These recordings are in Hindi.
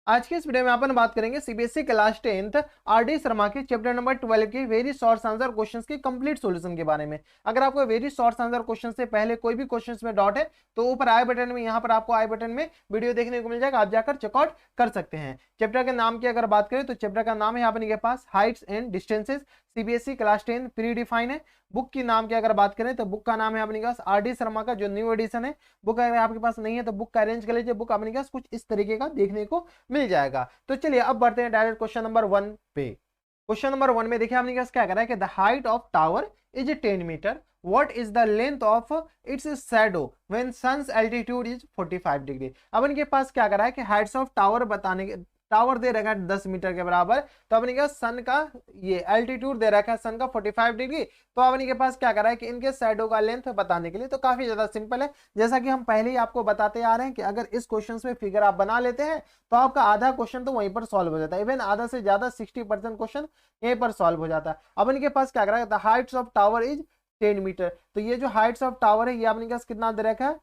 आज के इस वीडियो में अपन बात करेंगे CBSE class 10th RD Sharma के चैप्टर नंबर 12 के वेरी शॉर्ट आंसर क्वेश्चंस के कंप्लीट सॉल्यूशन के बारे में। अगर आपको वेरी शॉर्ट आंसर क्वेश्चन से पहले कोई भी क्वेश्चंस में डाउट है तो ऊपर आई बटन में, यहाँ पर आपको आई बटन में वीडियो देखने को मिल जाएगा, आप जाकर चेकआउट कर सकते हैं। चैप्टर के नाम की अगर बात करें तो चैप्टर का नाम है अपने के पास heights and distances, CBSE class 10 pre define है। बुक की नाम की अगर बात करें तो बुक का नाम है अपने पास आरडी शर्मा का जो न्यू एडिशन है। बुक अगर आपके पास नहीं है तो बुक का अरेंज कर लीजिए, बुक अपने पास कुछ इस तरीके का देखने को मिल जाएगा। तो चलिए अब बढ़ते हैं डायरेक्ट क्वेश्चन नंबर 1 पे। क्वेश्चन नंबर 1 में देखिए आपने क्या करा है कि the height of tower is 10 metre, what is the length of its shadow when sun's altitude is 45 degree. अब इनके पास क्या करा है कि हाइट्स ऑफ टावर बताने के, टावर दे रखा है 10 मीटर के बराबर, तो अपने क्या सन का ये एल्टीट्यूड दे रखा है सन का 45 डिग्री। तो अपने के पास क्या करा है कि इनके शैडो का लेंथ बताने के लिए, तो काफी ज्यादा सिंपल है। जैसा कि हम पहले ही आपको बताते आ रहे हैं कि अगर इस क्वेश्चन में फिगर आप बना लेते हैं तो आपका आधा क्वेश्चन तो वहीं पर सॉल्व हो जाता है, इवन आधा से ज्यादा 60% क्वेश्चन यहीं पर सॉल्व हो जाता है। अब इनके पास क्या करा है, the heights of tower is 10 metre. तो ये जो हाइट्स ऑफ टावर है ये अपने पास कितना दे रखा है,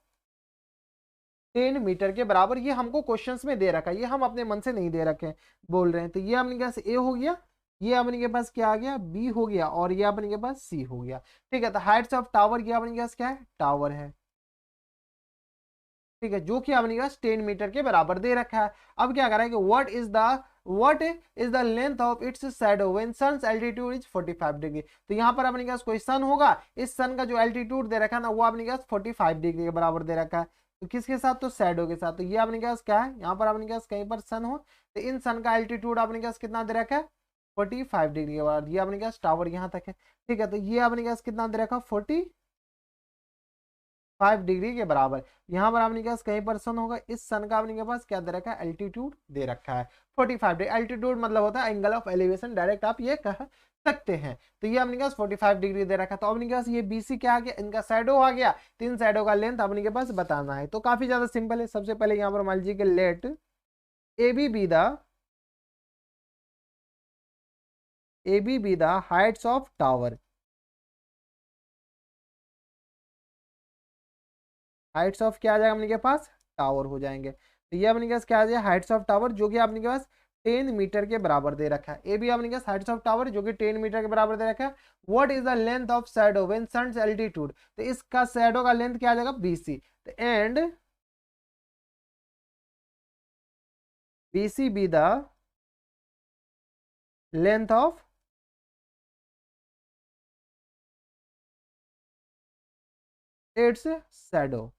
10 मीटर के बराबर। ये हमको क्वेश्चंस में दे रखा है, ये हम अपने मन से नहीं दे रखे बोल रहे हैं। तो ये अपने पास ए हो गया, ये अपने के पास क्या आ गया, बी हो गया, और ये अपने के पास सी हो गया। ठीक है, तो हाइट्स ऑफ टावर ये अपने पास क्या है, टावर है। ठीक है, जो कि अपने पास 10 मीटर के बराबर दे रखा है। अब क्या करा है कि what is the length of its shadow when sun's altitude is 45 degree. तो यहाँ पर अपने पास कोई सन होगा, इस सन का जो एल्टीट्यूड दे रखा है ना वो अपने पास 45 डिग्री के बराबर दे रखा है। तो किसके साथ, तो शैडो के साथ। तो ये अपने पास क्या है, यहाँ पर अपने पास कहीं पर सन हो तो इन सन का एल्टीट्यूड अपने पास कितना दे रखा है, 45 डिग्री के बराबर। ये अपने पास टावर यहाँ तक है। ठीक है, तो ये अपने पास कितना दे रखा है, 45 डिग्री के बराबर। यहाँ पर आपने पास कहीं पर सन होगा, इस सन का आपने के पास क्या दे रखा है, एल्टीट्यूड दे रखा है 45 डिग्री। एल्टीट्यूड मतलब होता है एंगल ऑफ एलिवेशन, डायरेक्ट आप ये कह सकते हैं। तो ये अपने पास 45 डिग्री दे रखा है। तो अपने पास ये बीसी क्या आ गया, इनका शैडो आ गया। तीन शैडो का लेंथ अपने के पास बताना है। तो काफी ज्यादा सिंपल है। सबसे पहले यहाँ पर मान लीजिए कि let A B the heights of tower. Heights of क्या आ जाएगा अपने के पास, टावर हो जाएंगे। तो ये अपने के पास क्या आ जाएगा, हाइट्स ऑफ टावर, जो कि अपने के पास 10 मीटर के बराबर दे रखा है। ए भी अपने के पास हाइट्स ऑफ टावर जो कि 10 मीटर के बराबर दे रखा है। What is the length of shadow when sun's altitude, तो इसका शैडो का लेंथ क्या आ जाएगा, बीसी। तो and BC B the length of its shadow.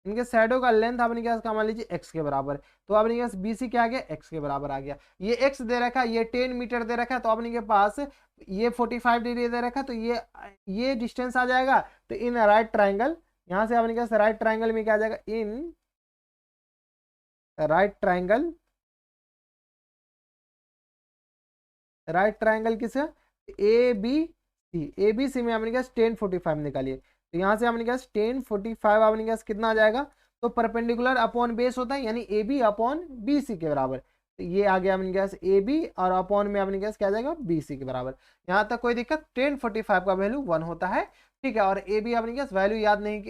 इनके शैडो का लेंथ आपने क्या इसका मान लीजिए एक्स के बराबर। तो आपने क्या बीसी क्या आ गया, एक्स के बराबर आ गया। ये एक्स दे रखा है, ये 10 मीटर दे रखा है, तो आपने के पास ये 45 डिग्री दे रखा है। तो ये डिस्टेंस आ जाएगा। तो इन राइट ट्राइंगल, यहां से आपने क्या राइट ट्राइंगल में क्या आ जाएगा, इन राइट ट्राइंगल, राइट ट्राइंगल किसे, ए बी सी में आपने क्या 1045 निकालिए। तो यहाँ से आपने क्या 1045 आपने क्या कितना आ जाएगा, तो परपेंडिकुलर अपॉन बेस होता है, यानी A B upon B C के बराबर। तो ये आ गया अपने गैस ए बी, और अपॉन में अपने गैस क्या आ जाएगा, बी सी के बराबर। यहाँ तक कोई दिक्कत, 1045 का वैल्यू 1 होता है। ठीक है, और ए बी अपने गैस वैल्यू याद नहीं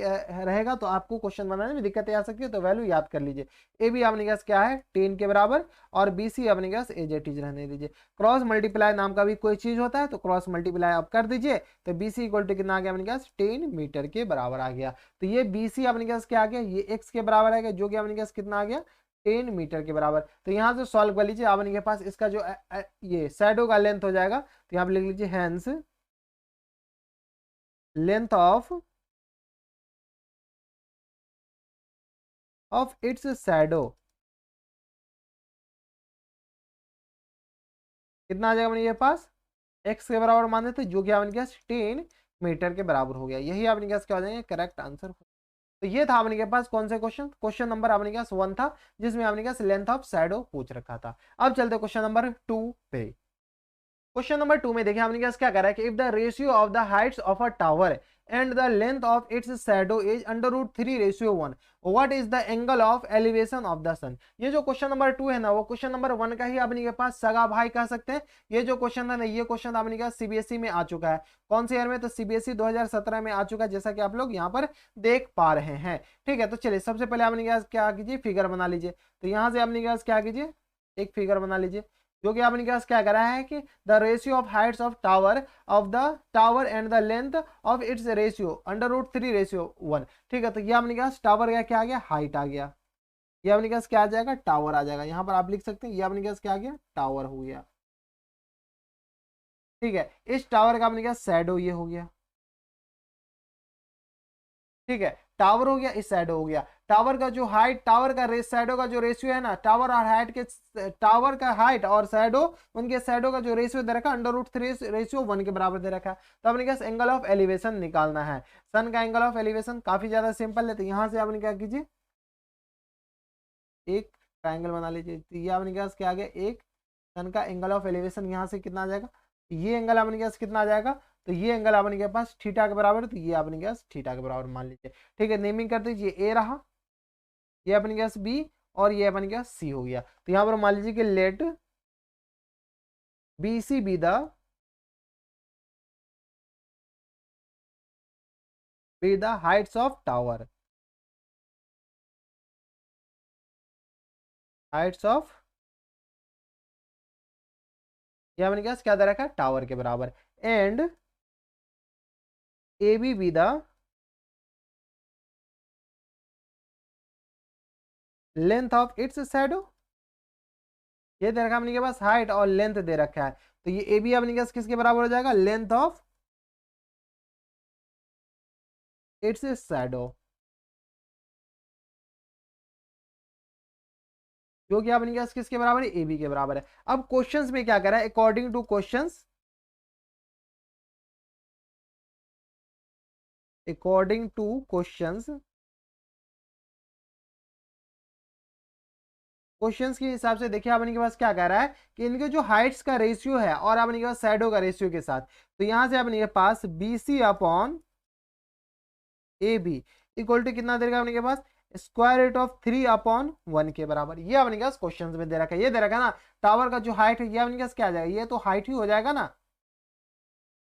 रहेगा तो आपको क्वेश्चन बनाने में दिक्कतें आ सकती है, तो वैल्यू याद कर लीजिए। ए बी अपने गैस क्या है, 10 के बराबर, और बी सी अपने गैस एज इट इज रहने दीजिए। क्रॉस मल्टीप्लाई नाम का भी कोई चीज होता है, तो क्रॉस मल्टीप्लाई आप कर दीजिए। तो बीसी इक्वल टू कितना आ गया अपने पास, 10 मीटर के बराबर आ गया। तो ये बीसी अपने पास क्या आ गया, ये एक्स के बराबर आ गया, जो कि अपने पास कितना आ गया, 10 मीटर के बराबर। तो यहां से सॉल्व कर लीजिए। अपने के पास इसका जो ये शैडो का लेंथ हो जाएगा, तो यहाँ पे लिख लीजिए hence length of its shadow कितना आ जाएगा अपने के पास, एक्स के बराबर मान देते, जो कि आपने पास 10 मीटर के बराबर हो गया। यही आपने पास क्या हो जाएंगे, करेक्ट आंसर। तो ये था अपने के पास कौन से क्वेश्चन, क्वेश्चन नंबर अपने के पास 1 था, जिसमें अपने के पास लेंथ ऑफ शैडो पूछ रखा था। अब चलते क्वेश्चन नंबर 2 पे। क्वेश्चन नंबर 2 में देखिए आपने क्या करा है कि if the ratio of the heights of a tower and the length of its shadow is √3:1, what is the angle of elevation of the sun. ये जो क्वेश्चन नंबर 2 है ना, वो क्वेश्चन नंबर 1 का ही अपने के पास सगा भाई कह सकते हैं। ये जो क्वेश्चन है ना, ये क्वेश्चन आपने क्या सीबीएसई में आ चुका है। कौन से ईयर में? तो सीबीएसई 2017 में आ चुका है, जैसा कि आप लोग यहाँ पर देख पा रहे हैं। ठीक है, तो चलिए सबसे पहले आपने क्या कीजिए, फिगर बना लीजिए। तो यहाँ से आपने क्या कीजिए, एक फिगर बना लीजिए, जो कि आपने क्या करा है कि the ratio of Heights of the tower and the length of it's ratio √3:1। ठीक है, तो ये आपने टावर क्या आ गया, हाइट आ गया। ये आपने क्या आ जाएगा, टावर आ जाएगा। यहाँ पर आप लिख सकते हैं, ये आपने क्या आ गया, टावर हो गया। ठीक है, इस टावर का आपने शैडो ये हो गया। ठीक है, टावर हो गया, इस शैडो हो गया। टावर का जो हाइट, टावर का शैडो का जो रेशियो है ना, टावर और हाइट के, टावर का हाइट और शैडो, उनके शैडो का जो रेशियो दे रखा है √3:1 के बराबर दे रखा है। तो आपने क्या एंगल ऑफ एलिवेशन निकालना है। सन का एंगल ऑफ एलिवेशन काफी ज्यादा सिंपल है। तो यहां से आपने क्या कीजिए, एक ट्राइंगल बना लीजिए। तो ये आपने क्या आ गया, एक सन का एंगल ऑफ एलिवेशन यहाँ से कितना आ जाएगा, ये एंगल आपने कितना आ जाएगा, तो ये एंगल आपने के पास थीटा के बराबर है। तो ये आपने थीटा के बराबर मान लीजिए। ठीक है, नेमिंग कर दीजिए, ए रहा, ये अपने बी, और ये अपने सी हो गया। तो यहां पर मान लीजिए कि let B C B the heights of tower, heights of, ये अपने क्या दे रखा है, टावर के बराबर। And A B the length of its shadow, ये दे रखा है अपने के पास, हाइट और लेंथ दे रखा है। तो ये ए बी अपने के किसके बराबर हो जाएगा, लेंथ ऑफ इट्स शैडो, जो कि अपने के किसके बराबर है, ए बी के बराबर है। अब क्वेश्चंस में क्या करा है, according to questions, according to questions, questions के हिसाब से देखिए अपने के पास क्या कह रहा है कि इनके जो हाइट्स का रेशियो है और अपने के पास शैडो का रेशियो के साथ, तो यहां से अपने के पास B C upon A B equal to कितना देगा अपने के पास, √3/1 के बराबर। ये अपने के पास क्वेश्चन में दे रखा है, ये दे रखा है ना, टावर का जो हाइट है ये अपने के पास क्या आ जाएगा, ये तो हाइट ही हो जाएगा ना।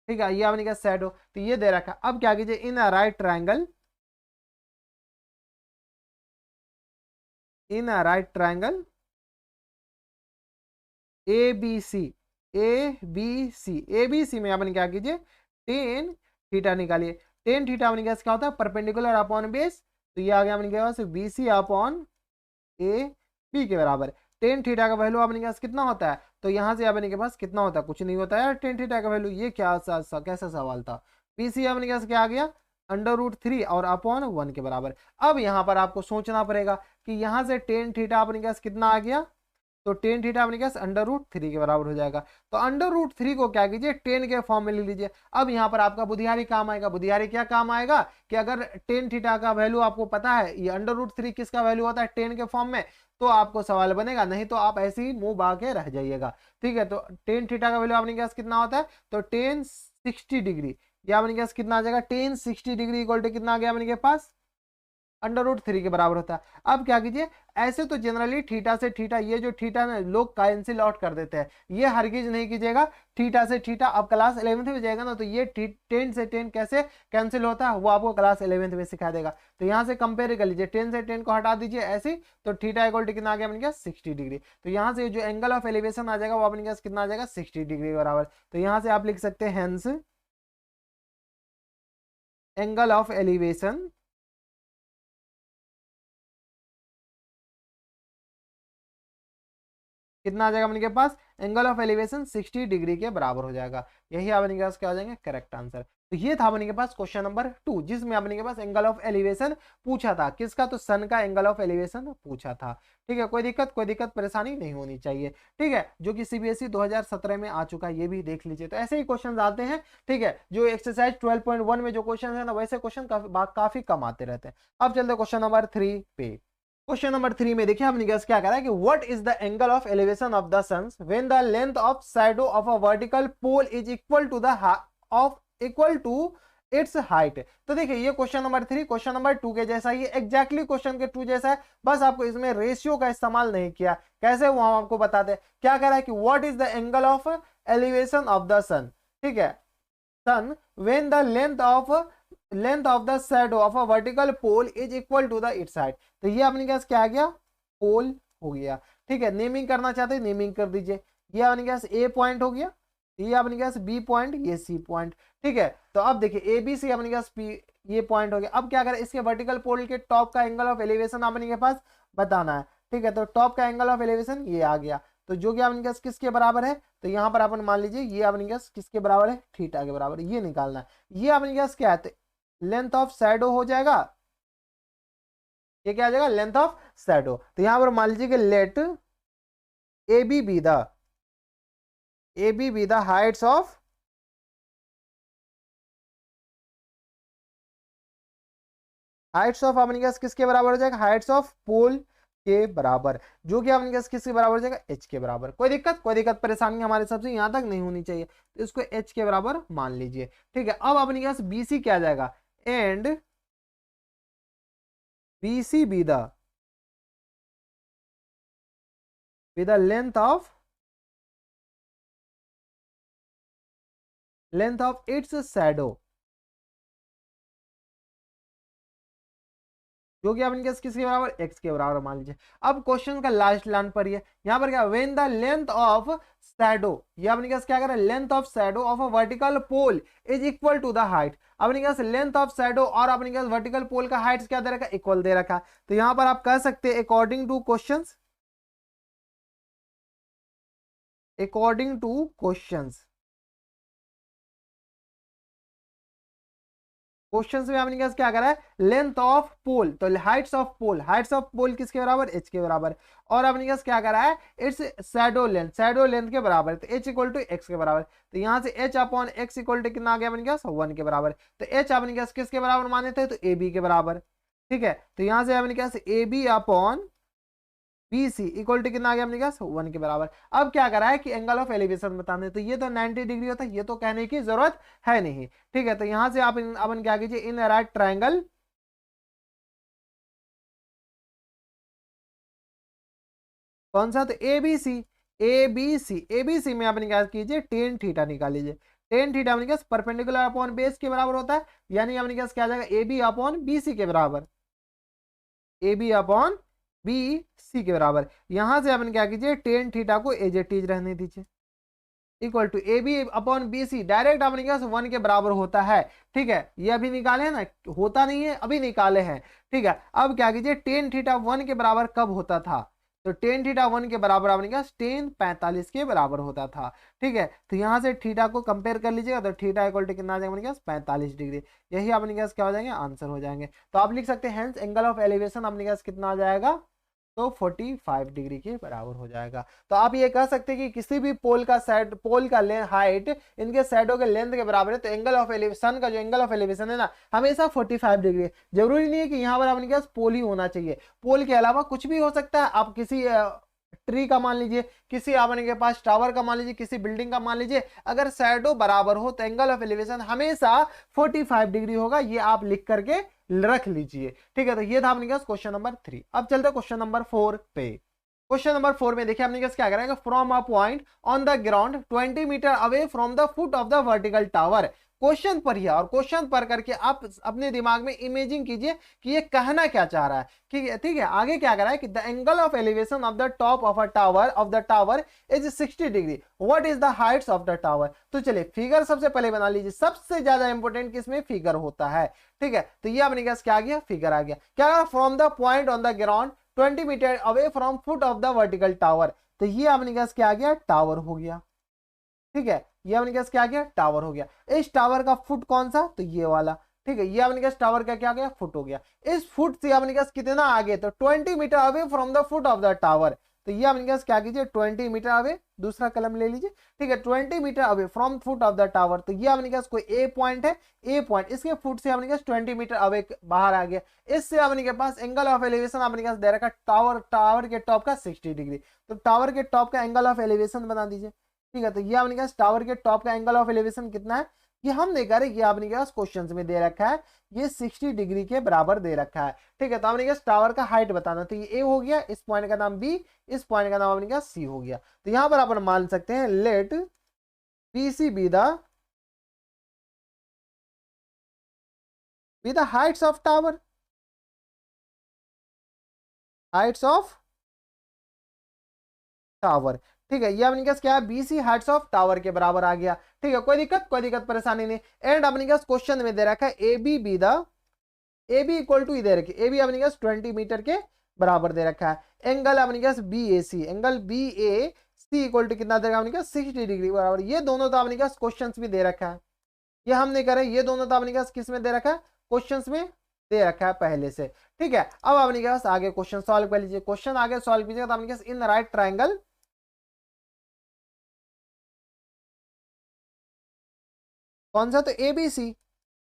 ठीक है, ये अपने के पास शैडो, तो ये दे रखा है। अब क्या कीजिए, in a right triangle, in a right triangle A B C, A B C में आपने क्या कीजिए, टेन थीटा निकालिए। टेन थीटा अपने क्या होता है, परपेंडिकुलर अपॉन बेस। तो ये आ गया अपने पास B C upon A B के बराबर। टेन थीटा का वैल्यू अपने पास कितना होता है, तो यहाँ से अपने के पास कितना होता है, कुछ नहीं होता है टेन थीटा का वैल्यू। ये क्या कैसा सवाल था, बी सी अपने पास क्या आ गया, √3 और अपॉन 1 के बराबर। अब यहाँ पर आपको सोचना पड़ेगा कि यहाँ से टेन थीटा अपने पास कितना आ गया, तो टेन थीटा अपने क्या √3 के बराबर हो जाएगा। तो √3 को क्या कीजिए, टेन के फॉर्म में ले लीजिए। अब यहाँ पर आपका बुधियारी काम आएगा। बुधियारी क्या काम आएगा कि अगर टेन थीटा का वैल्यू आपको पता है, ये √3 किसका वैल्यू होता है, टेन के फॉर्म में, तो आपको सवाल बनेगा, नहीं तो आप ऐसे ही मुंह बा के रह जाइएगा। ठीक है, तो टेन थीटा का वैल्यू आपने क्या कितना होता है, तो टेन 60 डिग्री, या अपने क्या कितना आ जाएगा, टेन 60 डिग्री इक्वल टू कितना आ गया अपने के पास, √3 के बराबर होता है। अब क्या कीजिए, ऐसे तो जनरली थीटा से थीटा, ये जो थीटा ना लोग कैंसिल आउट कर देते हैं, ये हरगिज नहीं कीजिएगा। थीटा से थीटा, अब क्लास 11th में जाएगा ना, तो ये 10 से 10 कैसे कैंसिल होता है वो आपको क्लास 11th में सिखा देगा। तो यहाँ से कंपेयर कर लीजिए, 10 से 10 को हटा दीजिए ऐसे, तो थीटा इक्वल टू कितना आ गया अपने क्या, 60 डिग्री। तो यहाँ से जो एंगल ऑफ एलिवेशन आ जाएगा वो अपने क्या कितना आ जाएगा, 60 डिग्री के बराबर। तो यहाँ से आप लिख सकते हैं हेंस एंगल ऑफ एलिवेशन कितना आ जाएगा अपने के पास, एंगल ऑफ एलिवेशन 60 डिग्री के बराबर हो जाएगा। यही अपने के पास क्या हो जाएंगे, करेक्ट आंसर। तो ये था अपने के पास क्वेश्चन नंबर 2, जिसमें अपने के पास एंगल ऑफ एलिवेशन पूछा था, किसका, तो सन का एंगल ऑफ एलिवेशन पूछा था। ठीक है, कोई दिक्कत परेशानी नहीं होनी चाहिए। ठीक है, जो कि सीबीएसई 2017 में आ चुका है, ये भी देख लीजिए। तो ऐसे ही क्वेश्चन आते हैं। ठीक है, जो एक्सरसाइज 12.1 में जो क्वेश्चन है ना, वैसे क्वेश्चन काफी कम आते रहते हैं। अब चलते क्वेश्चन नंबर 3 पे। क्वेश्चन नंबर 3 में देखिए हमने गैस क्या करा है कि what is the angle of elevation of the sun when the length of shadow of a vertical pole is equal to the of equal to its height. तो देखिए ये क्वेश्चन नंबर 3 क्वेश्चन नंबर 2 के जैसा ही एग्जैक्टली क्वेश्चन के 2 जैसा है, बस आपको इसमें रेशियो का इस्तेमाल नहीं किया। कैसे वो हम आपको बताते हैं। क्या कह रहा है कि what is the angle of elevation of the sun, ठीक है, sun when the length of the shadow of a vertical pole is equal to the its height. तो ये अपने पास क्या आ गया, पोल हो गया। ठीक है, नेमिंग करना चाहते हैं नेमिंग कर दीजिए। ये अपने पास ए पॉइंट हो गया, ये अपने पास बी पॉइंट, ये सी पॉइंट। ठीक है, तो अब देखिए ए बी सी अपने पास पी ये पॉइंट हो गया। अब क्या करें, इसके वर्टिकल पोल के टॉप का एंगल ऑफ एलिवेशन अपने के पास बताना है। ठीक है, तो टॉप का एंगल ऑफ एलिवेशन ये आ गया, तो जो कि अपने पास किसके बराबर है, तो यहाँ पर अपन मान लीजिए ये अपने पास किसके बराबर है, थीटा के बराबर, ये निकालना है। ये अपने पास क्या है, लेंथ ऑफ शैडो हो जाएगा, ये क्या आ जाएगा, लेंथ ऑफ शैडो। तो यहां पर मान लीजिए कि let A B B the heights of अपने पास किसके बराबर हो जाएगा, हाइट्स ऑफ पोल के बराबर, जो कि अपने पास किसके बराबर हो जाएगा, एच के बराबर। कोई दिक्कत परेशानी हमारे सबसे यहां तक नहीं होनी चाहिए, तो इसको एच के बराबर मान लीजिए। ठीक है, अब अपने पास बी सी क्या आ जाएगा, and BC be the length of its shadow, जो कि अपने किसके बराबर, x के बराबर मान लीजिए। अब क्वेश्चन का लास्ट लाइन पर है, यहां पर क्या, when the length of shadow, ये अपने क्या कह रहा है, length of shadow of a vertical pole is equal to the height. अपने क्या लेंथ ऑफ शैडो और अपने क्या वर्टिकल पोल का हाइट क्या दे रखा, इक्वल दे रखा। तो यहां पर आप कह सकते हैं अकॉर्डिंग टू क्वेश्चंस, क्वेश्चन में आपने क्या करा है, लेंथ ऑफ पोल, तो हाइट्स ऑफ पोल किसके बराबर, एच के बराबर। और आपने क्या करा है, इट्स शैडो लेंथ के बराबर, तो एच इक्वल टू एक्स के बराबर। तो यहां से H upon X equal to कितना आ गया, अपने क्या 1 के बराबर। तो एच आपने किसके बराबर माने थे, तो ए बी के बराबर। ठीक है, तो यहां से आपने क्या, A B upon B C equal to कितना आ गया, अपने क्या 1 के बराबर। अब क्या करा है कि एंगल ऑफ एलिवेशन बताने, तो ये तो 90 डिग्री होता है, ये तो कहने की जरूरत है नहीं। ठीक है, तो यहां से आप अपन क्या कीजिए, इन राइट ट्रायंगल कौन सा, तो एबीसी में आपने क्या कीजिए, टेन थीटा निकाल लीजिए। टेन थीटा अपने क्या परपेंडिकुलर अपॉन बेस के बराबर होता है, यानी अपने क्या आ जाएगा, A B upon B C के बराबर, A B upon B C के बराबर। यहां से अपन क्या कीजिए, टेन थीटा को एज एट इज रहने दीजिए, equal to A B upon B C, direct अपने क्या 1 के बराबर होता है। ठीक है, ये अभी निकाले हैं ना, होता नहीं है, अभी निकाले हैं। ठीक है, अब क्या कीजिए, टेन थीटा 1 के बराबर कब होता था, तो टेन थीटा 1 के बराबर अपने क्या टेन 45 के बराबर होता था। ठीक है, तो यहां से थीटा को कंपेयर कर लीजिएगा, तो थीटा इक्वल टू कितना आ जाएगा, अपने क्या 45 डिग्री। यही अपने क्या क्या हो जाएंगे, आंसर हो जाएंगे। तो आप लिख सकते हैं हेंस एंगल ऑफ एलिवेशन अपने क्या कितना आ जाएगा, तो 45 डिग्री के बराबर हो जाएगा। तो आप ये कह सकते हैं कि किसी भी पोल का हाइट इनके शैडो के लेंथ के बराबर है, तो एंगल ऑफ एलिवेशन का जो एंगल ऑफ एलिवेशन है ना, हमेशा 45 डिग्री है। जरूरी नहीं है कि यहाँ पर अपने पास पोल ही होना चाहिए, पोल के अलावा कुछ भी हो सकता है। आप किसी ट्री का मान लीजिए, किसी आपने के पास टावर का मान लीजिए, किसी बिल्डिंग का मान लीजिए, अगर शैडो बराबर हो तो एंगल ऑफ एलिवेशन हमेशा 45 डिग्री होगा। ये आप लिख करके रख लीजिए। ठीक है, तो ये था अपने पास क्वेश्चन नंबर 3। अब चलते हैं क्वेश्चन नंबर 4 पे। क्वेश्चन नंबर 4 में देखिए अपने क्या करेंगे, from a point on the ground 20 metre away from the foot of the vertical tower. Question पर ही और क्वेश्चन पर करके आप अपने दिमाग में इमेजिन कीजिए कि ये कहना क्या चाह रहा है। ठीक है, आगे क्या कर रहा है कि the angle of elevation of the top of the tower is 60 degree, what is the heights of the tower. तो चलिए फिगर सबसे पहले बना लीजिए, सबसे ज्यादा इंपॉर्टेंट किसमें फिगर होता है। ठीक है, तो ये अपने क्या आ गया, फिगर आ गया। क्या, from the point on the ground 20 metre away from foot of the vertical tower. तो ये अपने क्या आ गया, टावर हो गया। ठीक है, ये अपने क्या आ गया, टावर हो गया। इस टावर का फुट कौन सा, तो ये वाला। ठीक है, ये अपने टावर का क्या गया, फुट हो गया। इस फुट से अपने कितना आगे, तो 20 metre away from the foot of the tower. तो ये अपने पास क्या कीजिए 20 मीटर अवे, दूसरा कलम ले लीजिए, ठीक है, 20 metre away from foot of the tower. तो ये अपने पास कोई ए पॉइंट है, ए पॉइंट इसके फुट से अपने पास 20 मीटर अवे बाहर आ गया। इससे अपने के पास एंगल ऑफ एलिवेशन अपने पास दे रखा टावर के टॉप का 60 डिग्री। तो टावर के टॉप का एंगल ऑफ एलिवेशन बना दीजिए, ठीक है। तो ये अपने पास टावर के टॉप का एंगल ऑफ एलिवेशन कितना है, ये हम नहीं कर रहे, ये अपने पास क्वेश्चन में दे रखा है, ये 60 डिग्री के बराबर दे रखा है, ठीक है। तो अपने पास टावर का हाइट बताना, तो ये ए हो गया, इस पॉइंट का नाम बी, इस पॉइंट का नाम अपने पास सी हो गया। तो यहां पर अपन मान सकते हैं let B C B the heights of tower, heights of tower, ठीक है। ये अपने पास क्या है, बीसी हाइट्स ऑफ टावर के बराबर आ गया, ठीक है। कोई दिक्कत परेशानी नहीं। एंड अपने पास क्वेश्चन में दे रखा है ए बी इक्वल टू दे रखी, ए बी अपने पास 20 मीटर के बराबर दे रखा है। एंगल अपने पास B A C, angle B A C equal to कितना दे रखा है अपने पास 60 डिग्री बराबर। ये दोनों तो अपने पास क्वेश्चन में दे रखा है, ये हम नहीं करे, ये दोनों तो अपने पास किस में दे रखा है, क्वेश्चन में दे रखा है पहले से, ठीक है। अब अपने पास आगे क्वेश्चन सॉल्व कर लीजिए। क्वेश्चन आगे सॉल्व कीजिएगा तो अपने पास इन राइट ट्राइंगल कौन सा, तो एबीसी,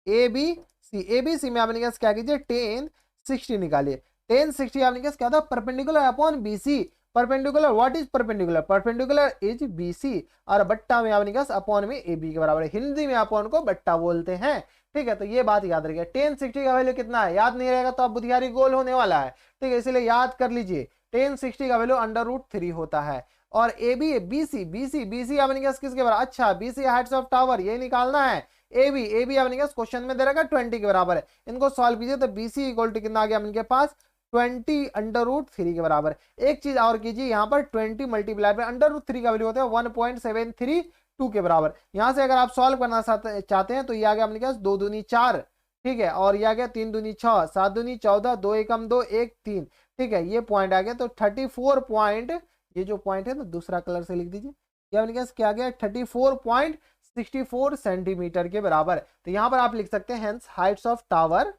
एबीसी में आपने क्या कीजिए 10 60 निकालिए। 10 60 आपने क्या था, perpendicular upon BC. Perpendicular, what is perpendicular, perpendicular is BC, और बट्टा में आपने अपॉन में एबी के बराबर है। हिंदी में अपॉन को बट्टा बोलते हैं, ठीक है। तो ये बात याद रखिए। 10 60 का वैल्यू कितना है, याद नहीं रहेगा तो आप बुधियारी गोल होने वाला है, ठीक है, इसलिए याद कर लीजिए। 10 60 का वैल्यू √3 होता है। और ए बी बीसी, बीसी आपने किसके बराबर, अच्छा बीसी हाइट्स ऑफ टावर ये निकालना है। ए बी आपने क्वेश्चन में दे रखा 20 के बराबर है, इनको सॉल्व कीजिए तो बीसी इक्वल टू कितना आ गया इनके पास 20 √3 के बराबर। एक चीज और कीजिए, यहाँ पर 20 मल्टीप्लाई पे √3 का वैल्यू होता है 1.732 के बराबर। यहां से अगर आप सॉल्व करना चाहते हैं तो ये आ गया अपने पास 2 दूनी 4, ठीक है, और ये आ गया 3 दूनी 6, 7 दूनी 14, 2 एकम 2, 1 3, ठीक है। ये पॉइंट आ गया, तो 34 पॉइंट, ये जो पॉइंट है ना दूसरा कलर से लिख दीजिए, ये अपने पास क्या गया 34.64 सेंटीमीटर के बराबर। तो यहां पर आप लिख सकते हैं hence heights of tower,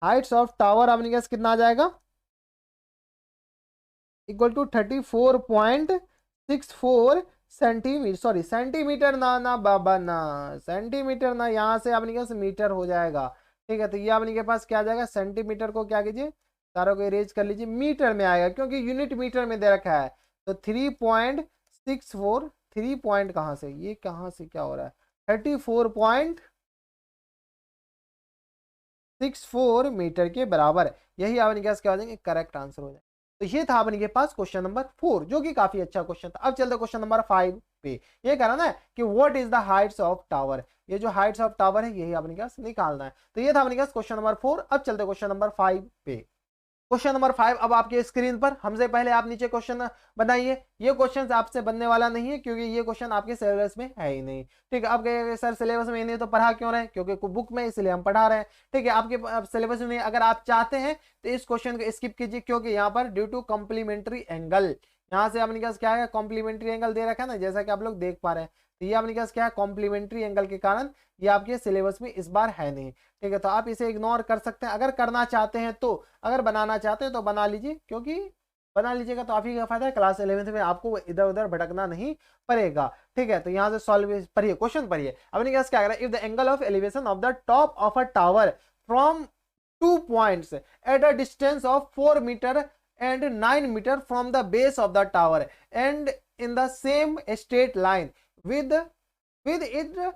heights of tower अपने पास कितना आ जाएगा, equal to 34.64 centimetre, sorry centimetre ना बाबा ना, सेंटीमीटर ना, यहां से अपने पास मीटर हो जाएगा, ठीक है। तो ये अपने के पास क्या आ जाएगा, सेंटीमीटर को क्या कीजिए सारों को इरेज कर लीजिए, मीटर में आएगा क्योंकि यूनिट मीटर में दे रखा है। तो 3.64, 3 पॉइंट कहां से, ये कहां से क्या हो रहा है, 34.64 मीटर के बराबर, यही अपने पास क्या हो जाएंगे, करेक्ट आंसर हो जाएगा। तो ये था अपने के पास क्वेश्चन नंबर 4, जो कि काफी अच्छा क्वेश्चन था। अब चलते क्वेश्चन नंबर 5 पे। ये कह रहा ना कि what is the heights of tower, ये जो हाइट्स ऑफ टावर है यही अपने पास निकालना है। तो ये था अपने पास क्वेश्चन नंबर 4। अब चलते क्वेश्चन नंबर 5 पे। क्वेश्चन नंबर 5 अब आपके स्क्रीन पर, हमसे पहले आप नीचे क्वेश्चन बनाइए। ये क्वेश्चन आपसे बनने वाला नहीं है क्योंकि ये क्वेश्चन आपके सिलेबस में है ही नहीं, ठीक है। अब कहेंगे सर सिलेबस में नहीं तो पढ़ा क्यों रहे, क्योंकि बुक में इसलिए हम पढ़ा रहे हैं, ठीक है। आपके सिलेबस में अगर आप चाहते हैं तो इस क्वेश्चन को स्किप कीजिए, क्योंकि यहाँ पर ड्यू टू कॉम्प्लीमेंट्री एंगल, यहाँ से अपने पास क्या है कॉम्प्लीमेंट्री एंगल दे रखा है ना, जैसा कि आप लोग देख पा रहे हैं। तो ये अपने पास क्या है कॉम्प्लीमेंट्री एंगल के कारण ये आपके सिलेबस में इस बार है नहीं, ठीक है। तो आप इसे इग्नोर कर सकते हैं, अगर करना चाहते हैं तो, अगर बनाना चाहते हैं तो बना लीजिए, क्योंकि बना लीजिएगा तो आप ही का फायदा है, क्लास 11th में आपको इधर उधर भटकना नहीं पड़ेगा, ठीक है। तो यहाँ से सॉल्व पढ़िए, क्वेश्चन पढ़िए। अपने पास क्या करें, if the angle of elevation of the top of a tower from 2 points at a distance of 4 metre and 9 meter from the base of the tower and in the same straight line with it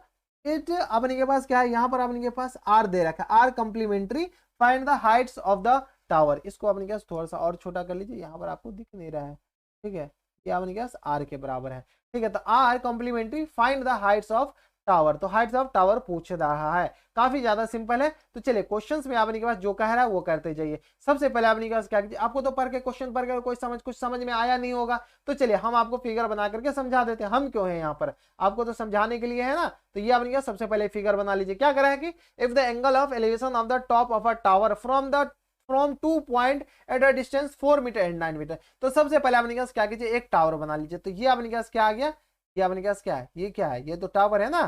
अपने के पास क्या है, यहाँ पर अपने के पास r दे रखा है, r complementary find the heights of the tower. इसको अपने के पास थोड़ा सा और छोटा कर लीजिए, यहाँ पर आपको दिख नहीं रहा है, ठीक है, ये अपने के पास r के बराबर है, ठीक है। तो r complementary find the heights of tower, तो हाइट्स ऑफ टावर पूछ रहा है, काफी ज्यादा सिंपल है। तो चलिए क्वेश्चंस में आपने के पास जो कह रहा है वो करते जाइए। सबसे पहले आपने के पास क्या कीजिए, आपको तो पढ़ के क्वेश्चन पढ़ के कुछ समझ में आया नहीं होगा, तो चलिए हम आपको फिगर बना करके समझा देते हैं। हम क्यों है यहाँ पर, आपको तो समझाने के लिए है ना। तो ये आपने सबसे पहले फिगर बना लीजिए। क्या करा है कि if the angle of elevation of the top of a tower from 2 point at a distance 4 metre and 9 metre, तो सबसे पहले आपने क्या कीजिए एक टावर बना लीजिए। तो ये आपने क्या आ गया, ये आपने क्या है, ये क्या है, ये तो टावर है ना,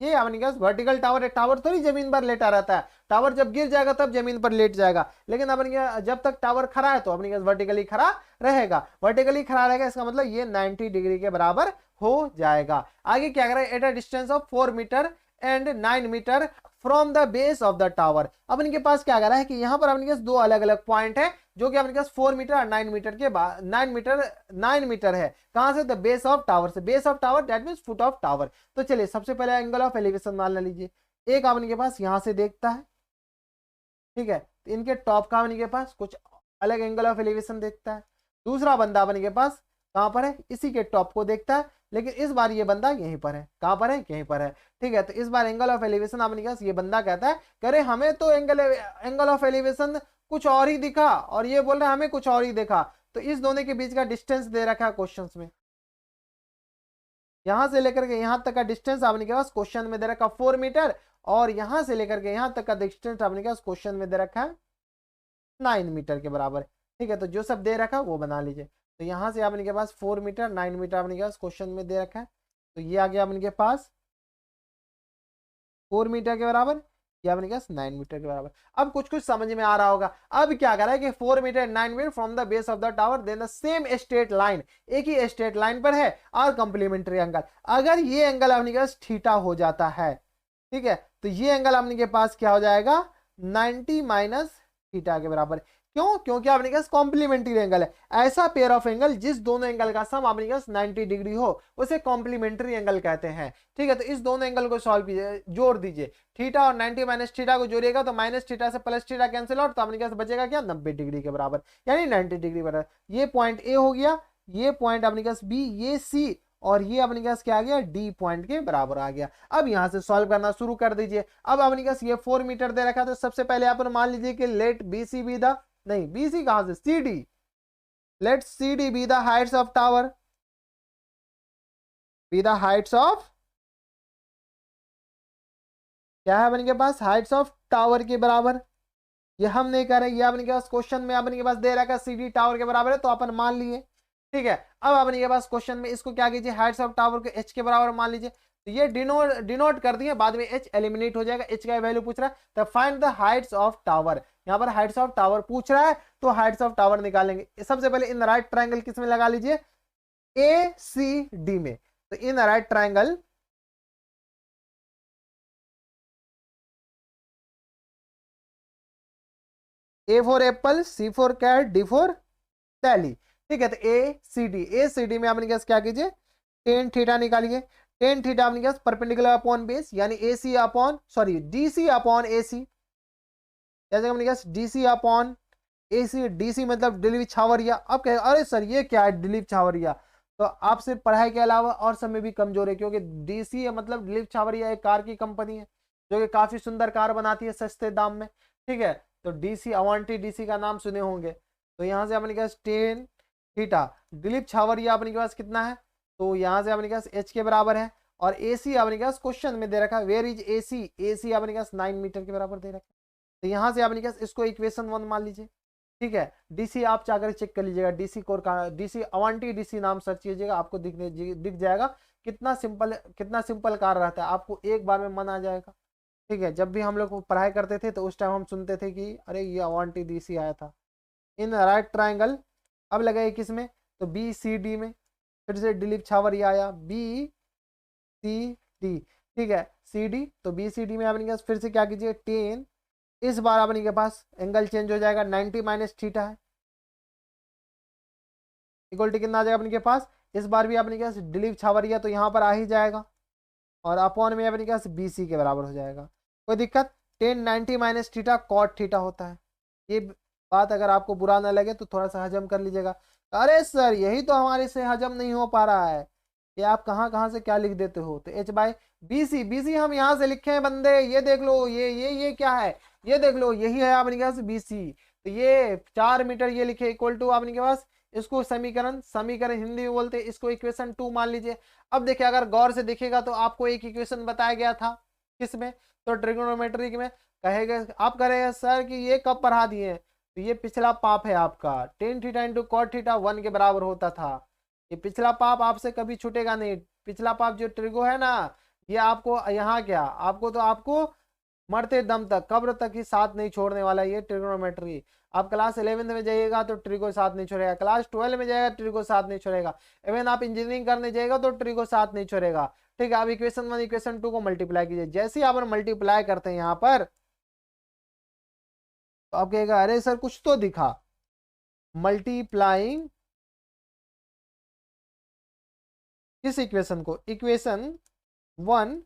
ये अपने पास वर्टिकल टावर है, टावर थोड़ी जमीन पर लेटा रहता है, टावर जब गिर जाएगा तब जमीन पर लेट जाएगा, लेकिन अपन जब तक टावर खड़ा है तो अपने वर्टिकली खड़ा रहेगा। वर्टिकली खड़ा रहेगा इसका मतलब ये 90 डिग्री के बराबर हो जाएगा। आगे क्या करें, at a distance of 4 metre and 9 metre from the base of the tower. अब इनके पास क्या करा है कि यहाँ पर अपने पास दो अलग अलग पॉइंट है जो कि अपने पास 4 मीटर और 9 मीटर के बाद 9 मीटर है। कहां से, द बेस ऑफ टावर से। Base of tower that means foot of tower. तो चलिए सबसे पहले एंगल ऑफ एलिवेशन मान लीजिए, एक अपने के पास यहां से देखता है, ठीक है, तो इनके टॉप का अपने के पास कुछ अलग एंगल ऑफ एलिवेशन देखता है। दूसरा बंदा अपने के पास कहां पर है, इसी के टॉप को देखता है, लेकिन इस बार ये बंदा यहीं पर है। कहां पर है, यहीं पर है, ठीक है। तो इस बार एंगल ऑफ एलिवेशन अपने पास ये बंदा कहता है करे हमें तो एंगल ऑफ एलिवेशन कुछ और ही दिखा, और ये बोल रहा है हमें कुछ और ही देखा। तो इस दोनों के बीच का डिस्टेंस दे रखा है क्वेश्चंस में, यहां से लेकर के यहां तक का डिस्टेंस आपने के पास क्वेश्चन में दे रखा 4 मीटर, और यहां से लेकर के यहां तक का डिस्टेंस आपने के पास क्वेश्चन में दे रखा है 9 मीटर के बराबर, ठीक है। तो जो सब दे रखा है वो बना लीजिए। तो यहां से आपने के पास 4 मीटर 9 मीटर आपने के पास क्वेश्चन में दे रखा है, तो ये आ गया आपने के पास 4 मीटर के बराबर, या अपने पास 9 मीटर के बराबर। अब कुछ कुछ समझ में आ रहा होगा। अब क्या करा है कि 4 metre 9 metre from the base of the tower, then the same straight line, एक ही स्ट्रेट लाइन पर है और कंप्लीमेंट्री एंगल। अगर ये एंगल अपने के पास थीटा हो जाता है, ठीक है, तो ये एंगल अपने के पास क्या हो जाएगा 90 माइनस थीटा के बराबर। क्यों, क्योंकि आपने पास कॉम्प्लीमेंट्री एंगल है। ऐसा पेयर ऑफ एंगल जिस दोनों एंगल का सम आपने पास 90 डिग्री हो उसे कॉम्प्लीमेंट्री एंगल कहते हैं, ठीक है। तो इस दोनों एंगल को सॉल्व कीजिए, जोड़ दीजिए, थीटा और 90 माइनस थीटा को जोड़िएगा तो माइनस थीटा से प्लस थीटा कैंसिल आउट, तो आपने पास बचेगा क्या 90 डिग्री के बराबर, यानी 90 डिग्री बराबर। ये पॉइंट ए हो गया, ये पॉइंट अपने पास बी, ये सी, और ये अपने पास क्या आ गया डी पॉइंट के बराबर आ गया। अब यहां से सॉल्व करना शुरू कर दीजिए। अब अपने पास ये 4 मीटर दे रखा, तो सबसे पहले आप मान लीजिए कि let B C B the, नहीं बीसी कहां से, C D, let C D B the heights of tower, B the heights of, क्या है अपने के पास हाइट्स ऑफ टावर के बराबर। ये हम नहीं कर रहे, ये अपने के पास क्वेश्चन में अपने के पास दे रखा सी डी टावर के बराबर है, तो अपन मान लिए, ठीक है। अब अपने के पास क्वेश्चन में इसको क्या कीजिए, हाइट्स ऑफ टावर को एच के बराबर मान लीजिए, तो ये डिनोट कर दिए, बाद में एच एलिमिनेट हो जाएगा, एच का वैल्यू पूछ रहा है, तो find the heights of tower. यहाँ पर हाइट्स ऑफ टावर पूछ रहा है, तो हाइट्स ऑफ टावर निकालेंगे। सबसे पहले इन राइट ट्रायंगल किस में लगा लीजिए, ए सी डी में। तो in right triangle A for apple, C for cat, D for tally, ठीक है। तो ए सी डी में आपने क्या कीजिए, टेन थीटा निकालिए। टेन थीटा आपने परपेंडिकुलर अपॉन बेस, यानी A C upon sorry D C upon A C, जैसे हमने कहा डीसी अपॉन एसी, डीसी मतलब दिलीप छावरिया। अब कहे अरे सर ये क्या है दिलीप छावरिया, तो आपसे पढ़ाई के अलावा और सब में भी कमजोर है, क्योंकि डीसी मतलब दिलीप छावरिया एक कार की कंपनी है जो कि काफी सुंदर कार बनाती है सस्ते दाम में, ठीक है। तो डीसी अवांटी डीसी का नाम सुने होंगे। तो यहाँ से अपने पास टेन थीटा, दिलीप छावरिया अपने पास कितना है, तो यहाँ से अपने पास एच के बराबर है, और एसी अपने पास क्वेश्चन में दे रखा है वेयर इज एसी, एसी अपने पास 9 मीटर के बराबर दे रखा है। तो यहां से आपने इसको इक्वेशन 1 मान लीजिए, ठीक है। डीसी आप जाकर चेक कर लीजिएगा, डीसी कोर का, डीसी अवांटी डीसी नाम सर्च कीजिएगा, आपको दिख जाएगा कितना सिंपल कार रहता है, आपको एक बार में मन आ जाएगा, ठीक है। जब भी हम लोग पढ़ाई करते थे तो उस टाइम हम सुनते थे कि अरे ये अवांटी डीसी आया था। इन राइट ट्राइंगल अब लगाए किस में, तो बी सी डी में, फिर से दिलीप छावरिया आया, बी सी डी, ठीक है, सी डी। तो बी सी डी में आपने फिर से क्या कीजिए, टेन, इस बार अपने के पास एंगल चेंज हो जाएगा, 90 माइनस थीटा है, इक्वल टू कितना आ जाएगा अपने के पास, इस बार भी अपने के पास दिलीप छावरिया तो यहाँ पर आ ही जाएगा, और अपॉन में अपने के पास बीसी के बराबर हो जाएगा। कोई दिक्कत, 10 90 माइनस थीटा कॉट थीटा होता है। ये बात अगर आपको बुरा ना लगे तो थोड़ा सा हजम कर लीजिएगा। अरे सर यही तो हमारे से हजम नहीं हो पा रहा है, ये आप कहाँ कहाँ से क्या लिख देते हो। तो एच बाई बीसी, बीसी हम यहाँ से लिखे हैं बंदे, ये देख लो, ये क्या है, ये देख लो, यही है आपने के पास बीसी। तो ये 4 मीटर ये लिखे इक्वल टू आपने के पास, इसको समीकरण हिंदी में बोलते हैं, इसको इक्वेशन 2 मान लीजिए। अब देखिए अगर गौर से देखेगा तो आपको एक इक्वेशन बताया गया था किसमें, तो ट्रिग्नोमेट्री में। कहेगा आप कहेगा सर कि ये कब पढ़ा दिए, तो ये पिछला पाप है आपका, tan theta into cot theta 1 के बराबर होता था। ये पिछला पाप आपसे कभी छूटेगा नहीं। पिछला पाप जो ट्रिगो है ना, ये आपको यहाँ क्या, आपको मरते दम तक, कब्र तक ही साथ नहीं छोड़ने वाला ये ट्रिग्नोमेट्री। आप क्लास 11th में जाइएगा तो ट्रिगो साथ नहीं छोड़ेगा, क्लास 12 में जाएगा ट्रिगो साथ नहीं छोड़ेगा, इवन आप इंजीनियरिंग करने जाएगा तो ट्रिगो साथ नहीं छोड़ेगा। ठीक है, अब इक्वेशन 1 इक्वेशन 2 को मल्टीप्लाई कीजिए, जैसे ही आप मल्टीप्लाई करते हैं यहाँ पर तो आप कहेगा अरे सर कुछ तो दिखा, मल्टीप्लाइंग किस इक्वेशन को, इक्वेशन 1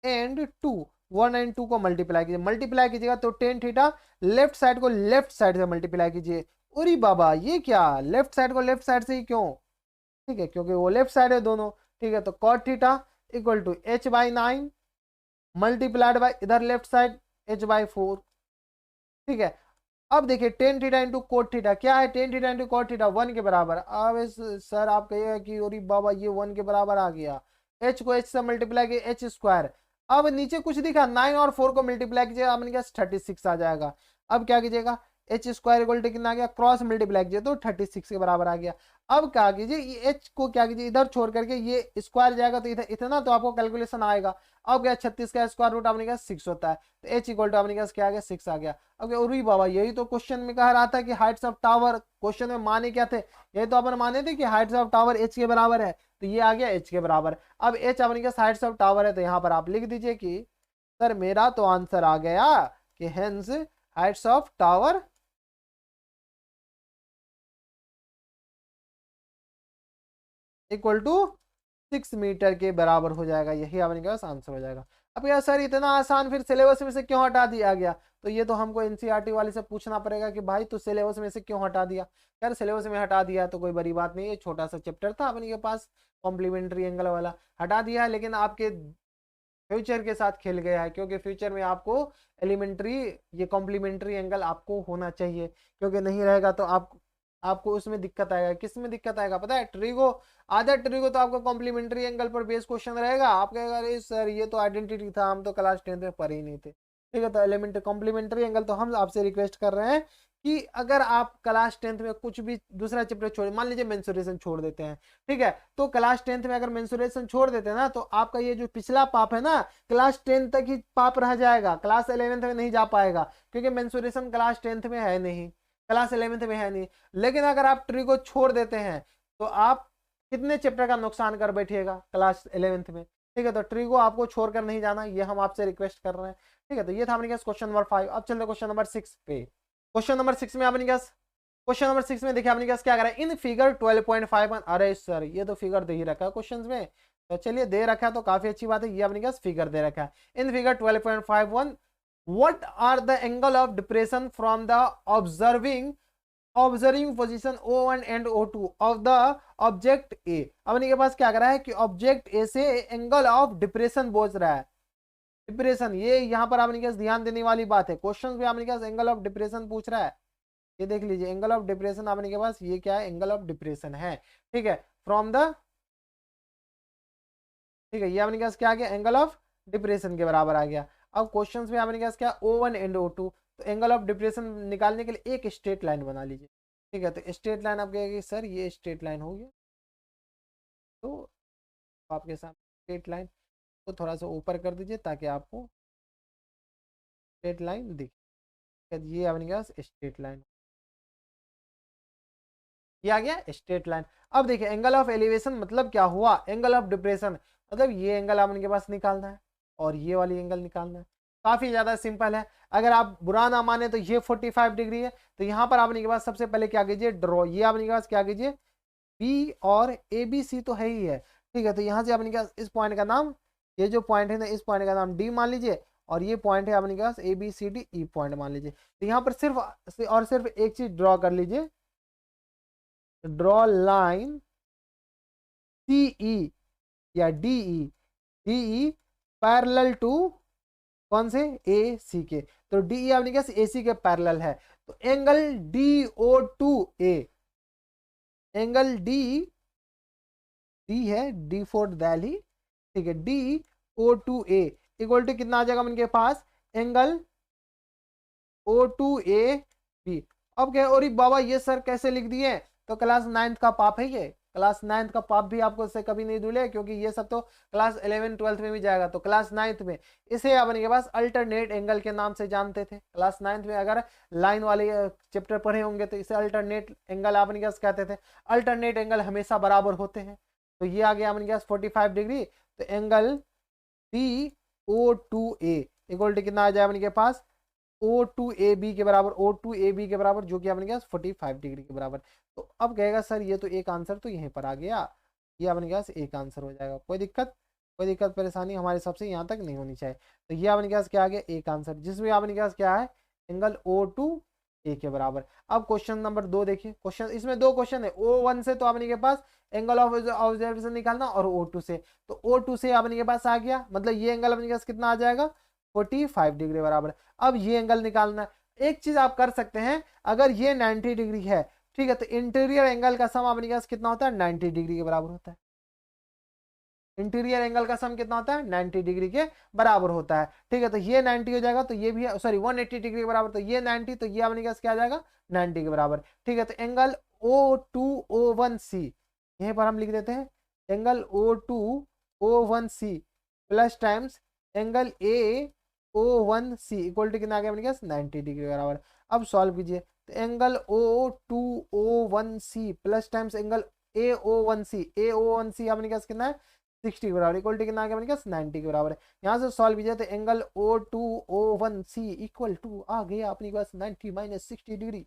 एंड 2, 1 एंड 2 को मल्टीप्लाई कीजिए, मल्टीप्लाई कीजिएगा तो टेन थीटा, लेफ्ट साइड को लेफ्ट साइड से मल्टीप्लाई कीजिए। अरे बाबा ये क्या, लेफ्ट साइड को लेफ्ट साइड से ही क्यों, ठीक है क्योंकि वो लेफ्ट साइड है दोनों। ठीक है, तो cot theta equal to h/9 multiplied by इधर लेफ्ट साइड h/4। ठीक है, अब देखिए tan theta into cot theta क्या है, tan theta into cot theta 1 के बराबर। अब सर आप कहिएगा कि अरे बाबा ये 1 के बराबर आ गया, h को h से मल्टीप्लाई किया h स्क्वायर। अब नीचे कुछ दिखा, 9 और 4 को मल्टीप्लाई कीजिएगा आपने क्या 36 आ जाएगा। अब क्या कीजिएगा, एच स्क्वायर इक्वल टू कितना आ गया, क्रॉस मल्टीप्लाई कीजिए तो 36 के बराबर आ गया। अब क्या कीजिए, ये एच को क्या कीजिए इधर छोड़ करके ये स्क्वायर जाएगा तो इधर इतना तो आपको कैलकुलेशन आएगा। अब क्या 36 का स्क्वायर रूट आपने क्या 6 होता है, तो एच इक्वल टू आपने क्या क्या आ गया 6 आ गया। अब क्या उरी बाबा यही तो क्वेश्चन में कह रहा था कि हाइट्स ऑफ टावर, क्वेश्चन में माने क्या थे, यही तो अपन माने थे कि हाइट्स ऑफ टावर एच के बराबर है, तो ये आ गया एच के बराबर। अब एच अपने क्या हाइट्स ऑफ टावर है, तो यहाँ पर आप लिख दीजिए कि सर मेरा तो आंसर आ गया कि hence heights of tower equal to 6 metre के बराबर हो जाएगा, यही आपने के पास आंसर हो जाएगा। अब यार सर इतना आसान फिर सिलेबस में से क्यों हटा दिया गया, तो ये तो हमको एनसीईआरटी वाले से पूछना पड़ेगा कि भाई तू सिलेबस में से क्यों हटा दिया। यार सिलेबस में हटा दिया तो कोई बड़ी बात नहीं है, छोटा सा चैप्टर था अपने के पास कॉम्प्लीमेंट्री एंगल वाला, हटा दिया है, लेकिन आपके फ्यूचर के साथ खेल गया है, क्योंकि फ्यूचर में आपको एलिमेंट्री ये कॉम्प्लीमेंट्री एंगल आपको होना चाहिए, क्योंकि नहीं रहेगा तो आपको उसमें दिक्कत आएगा। किस में दिक्कत आएगा पता है, ट्रिगो, आधा ट्रिगो तो आपको कॉम्प्लीमेंट्री एंगल पर बेस क्वेश्चन रहेगा, आप कहेगा अरे सर ये तो आइडेंटिटी था, हम तो क्लास 10th में पढ़े ही नहीं थे। ठीक है, तो एलिमेंट्री कॉम्प्लीमेंट्री एंगल तो हम आपसे रिक्वेस्ट कर रहे हैं कि अगर आप क्लास 10th में कुछ भी दूसरा चैप्टर छोड़, मान लीजिए मेंसुरेशन छोड़ देते हैं, ठीक है, तो क्लास 10th में अगर मेंसुरेशन छोड़ देते हैं ना तो आपका ये जो पिछला पाप है ना क्लास 10 तक ही पाप रह जाएगा, क्लास 11th में नहीं जा पाएगा, क्योंकि मेंसुरेशन क्लास 10th में है नहीं, क्लास 11th में है नहीं। लेकिन अगर आप ट्री को छोड़ देते हैं तो आप कितने चैप्टर का नुकसान कर बैठिएगा क्लास 11th में। ठीक है, तो ट्री को आपको छोड़कर नहीं जाना, ये हम आपसे रिक्वेस्ट कर रहे हैं। ठीक है, तो ये था अपने क्वेश्चन नंबर 5। अब चलते क्वेश्चन नंबर 6 पे। क्वेश्चन नंबर 6 में आपने क्वेश्चन नंबर 6 में देखिए आपने क्या करा, इन फिगर 12.51, अरे सर ये तो फिगर दे ही रखा है क्वेश्चन में, तो चलिए दे रखा है तो काफी अच्छी बात है, ये आपने फिगर दे रखा है। In figure 12.51 what are the angle of depression from the observing position O1 and O2 of the object A। अपने के पास क्या कर रहा है कि ऑब्जेक्ट ए से एंगल ऑफ डिप्रेशन बोझ रहा है, डिप्रेशन, ये यहाँ पर आपने ध्यान देने वाली बात है, क्वेश्चन में आपने एंगल ऑफ डिप्रेशन पूछ रहा है, ये देख लीजिए एंगल ऑफ डिप्रेशन आपने के पास ये क्या है, एंगल ऑफ डिप्रेशन है। ठीक है, फ्रॉम द, ठीक है, ये आपने क्या आ गया, एंगल ऑफ डिप्रेशन के बराबर आ गया। अब क्वेश्चंस में आपने क्या O1 एंड O2, तो एंगल ऑफ डिप्रेशन निकालने के लिए एक स्ट्रेट लाइन बना लीजिए। ठीक है, तो स्ट्रेट लाइन आप कहेंगे सर ये स्ट्रेट लाइन हो गया, तो आपके सामने स्ट्रेट लाइन को थोड़ा सा ऊपर कर दीजिए ताकि आपको स्ट्रेट लाइन दिखे। ये आपने क्या स्ट्रेट लाइन, ये आ गया स्ट्रेट लाइन। अब देखिए एंगल ऑफ एलिवेशन मतलब क्या हुआ, एंगल ऑफ डिप्रेशन मतलब ये एंगल आपके पास निकालना है और ये वाली एंगल निकालना है, काफी ज्यादा सिंपल है। अगर आप बुरा ना माने तो ये 45 डिग्री है, तो यहाँ पर आपने के पास सबसे पहले क्या कीजिए ड्रॉ, ये आपने के पास क्या कीजिए बी और ए बी सी तो है ही है। ठीक है, तो यहाँ से आपने के पास इस पॉइंट का नाम, ये जो पॉइंट है ना इस पॉइंट का नाम डी मान लीजिए, और ये पॉइंट है अपने के पास A B C D E point मान लीजिए। तो यहाँ पर सिर्फ और सिर्फ एक चीज ड्रॉ कर लीजिए, ड्रॉ लाइन सी ई या डी ई पैरेलल टू कौन से ए सी के, तो डी ई आपने क्या ए सी के पैरेलल है, तो angle D O to A, angle D है डी फोर दिल्ली, ठीक है, D O to A equal to कितना आ जाएगा उनके पास, angle O to A B. अब क्या और बाबा ये सर कैसे लिख दिए, तो क्लास 9th का पाप है ये, क्लास 9th का पाप भी आपको इससे कभी नहीं धुले, क्योंकि ये सब तो क्लास 11 12th में भी जाएगा। तो क्लास 9th में इसे अपने के पास अल्टरनेट एंगल के नाम से जानते थे। क्लास 9th में अगर लाइन वाले चैप्टर पढ़े होंगे तो इसे अल्टरनेट एंगल अपने के पास कहते थे। अल्टरनेट एंगल हमेशा बराबर होते हैं। तो ये आ गया अपने के पास 45 डिग्री। तो एंगल PO2A इक्वल टू कितना आ जाए अपने के पास O2AB के बराबर, O2AB के बराबर, जो कि अपने पास 45 डिग्री के बराबर। तो अब कहेगा सर ये तो एक आंसर तो यहीं पर आ गया, ये अपने पास एक आंसर हो जाएगा। कोई दिक्कत परेशानी हमारे हिसाब से यहाँ तक नहीं होनी चाहिए। तो ये अपने पास क्या आ गया, एक आंसर, जिसमें अपने पास क्या है, एंगल O2A के बराबर। अब क्वेश्चन नंबर 2 देखिए। क्वेश्चन इसमें 2 क्वेश्चन है। O1 से तो अपने के पास एंगल ऑफ ऑब्जर्वेशन निकालना, और O2 से, तो O2 से अपने के पास आ गया, मतलब ये एंगल अपने के पास कितना आ जाएगा, 45 डिग्री बराबर। अब ये एंगल निकालना, एक चीज आप कर सकते हैं, अगर ये 90 डिग्री है, ठीक है, तो इंटीरियर एंगल का सम अपने पास कितना होता है, 90 डिग्री के बराबर होता है। इंटीरियर एंगल का सम कितना होता है, 90 डिग्री के बराबर होता है। ठीक है, तो ये 90 हो जाएगा, तो ये भी सॉरी 180 डिग्री के बराबर, तो ये 90, तो ये अपने पास क्या आ जाएगा, 90 के बराबर। ठीक है, तो एंगल O2O1C यहीं पर हम लिख देते हैं, angle O2O1C plus times angle AO1C equal to कितना आ गया अपने पास, 90 डिग्री के बराबर। अब सॉल्व कीजिए, तो angle O2O1C plus times angle AO1C अपने पास कितना है, 60 के बराबर, इक्वल टू कितना आ गया अपने पास, 90 के बराबर है। यहाँ से सॉल्व कीजिए, तो एंगल O2O1C इक्वल टू आ गया अपने पास 90 माइनस 60 डिग्री,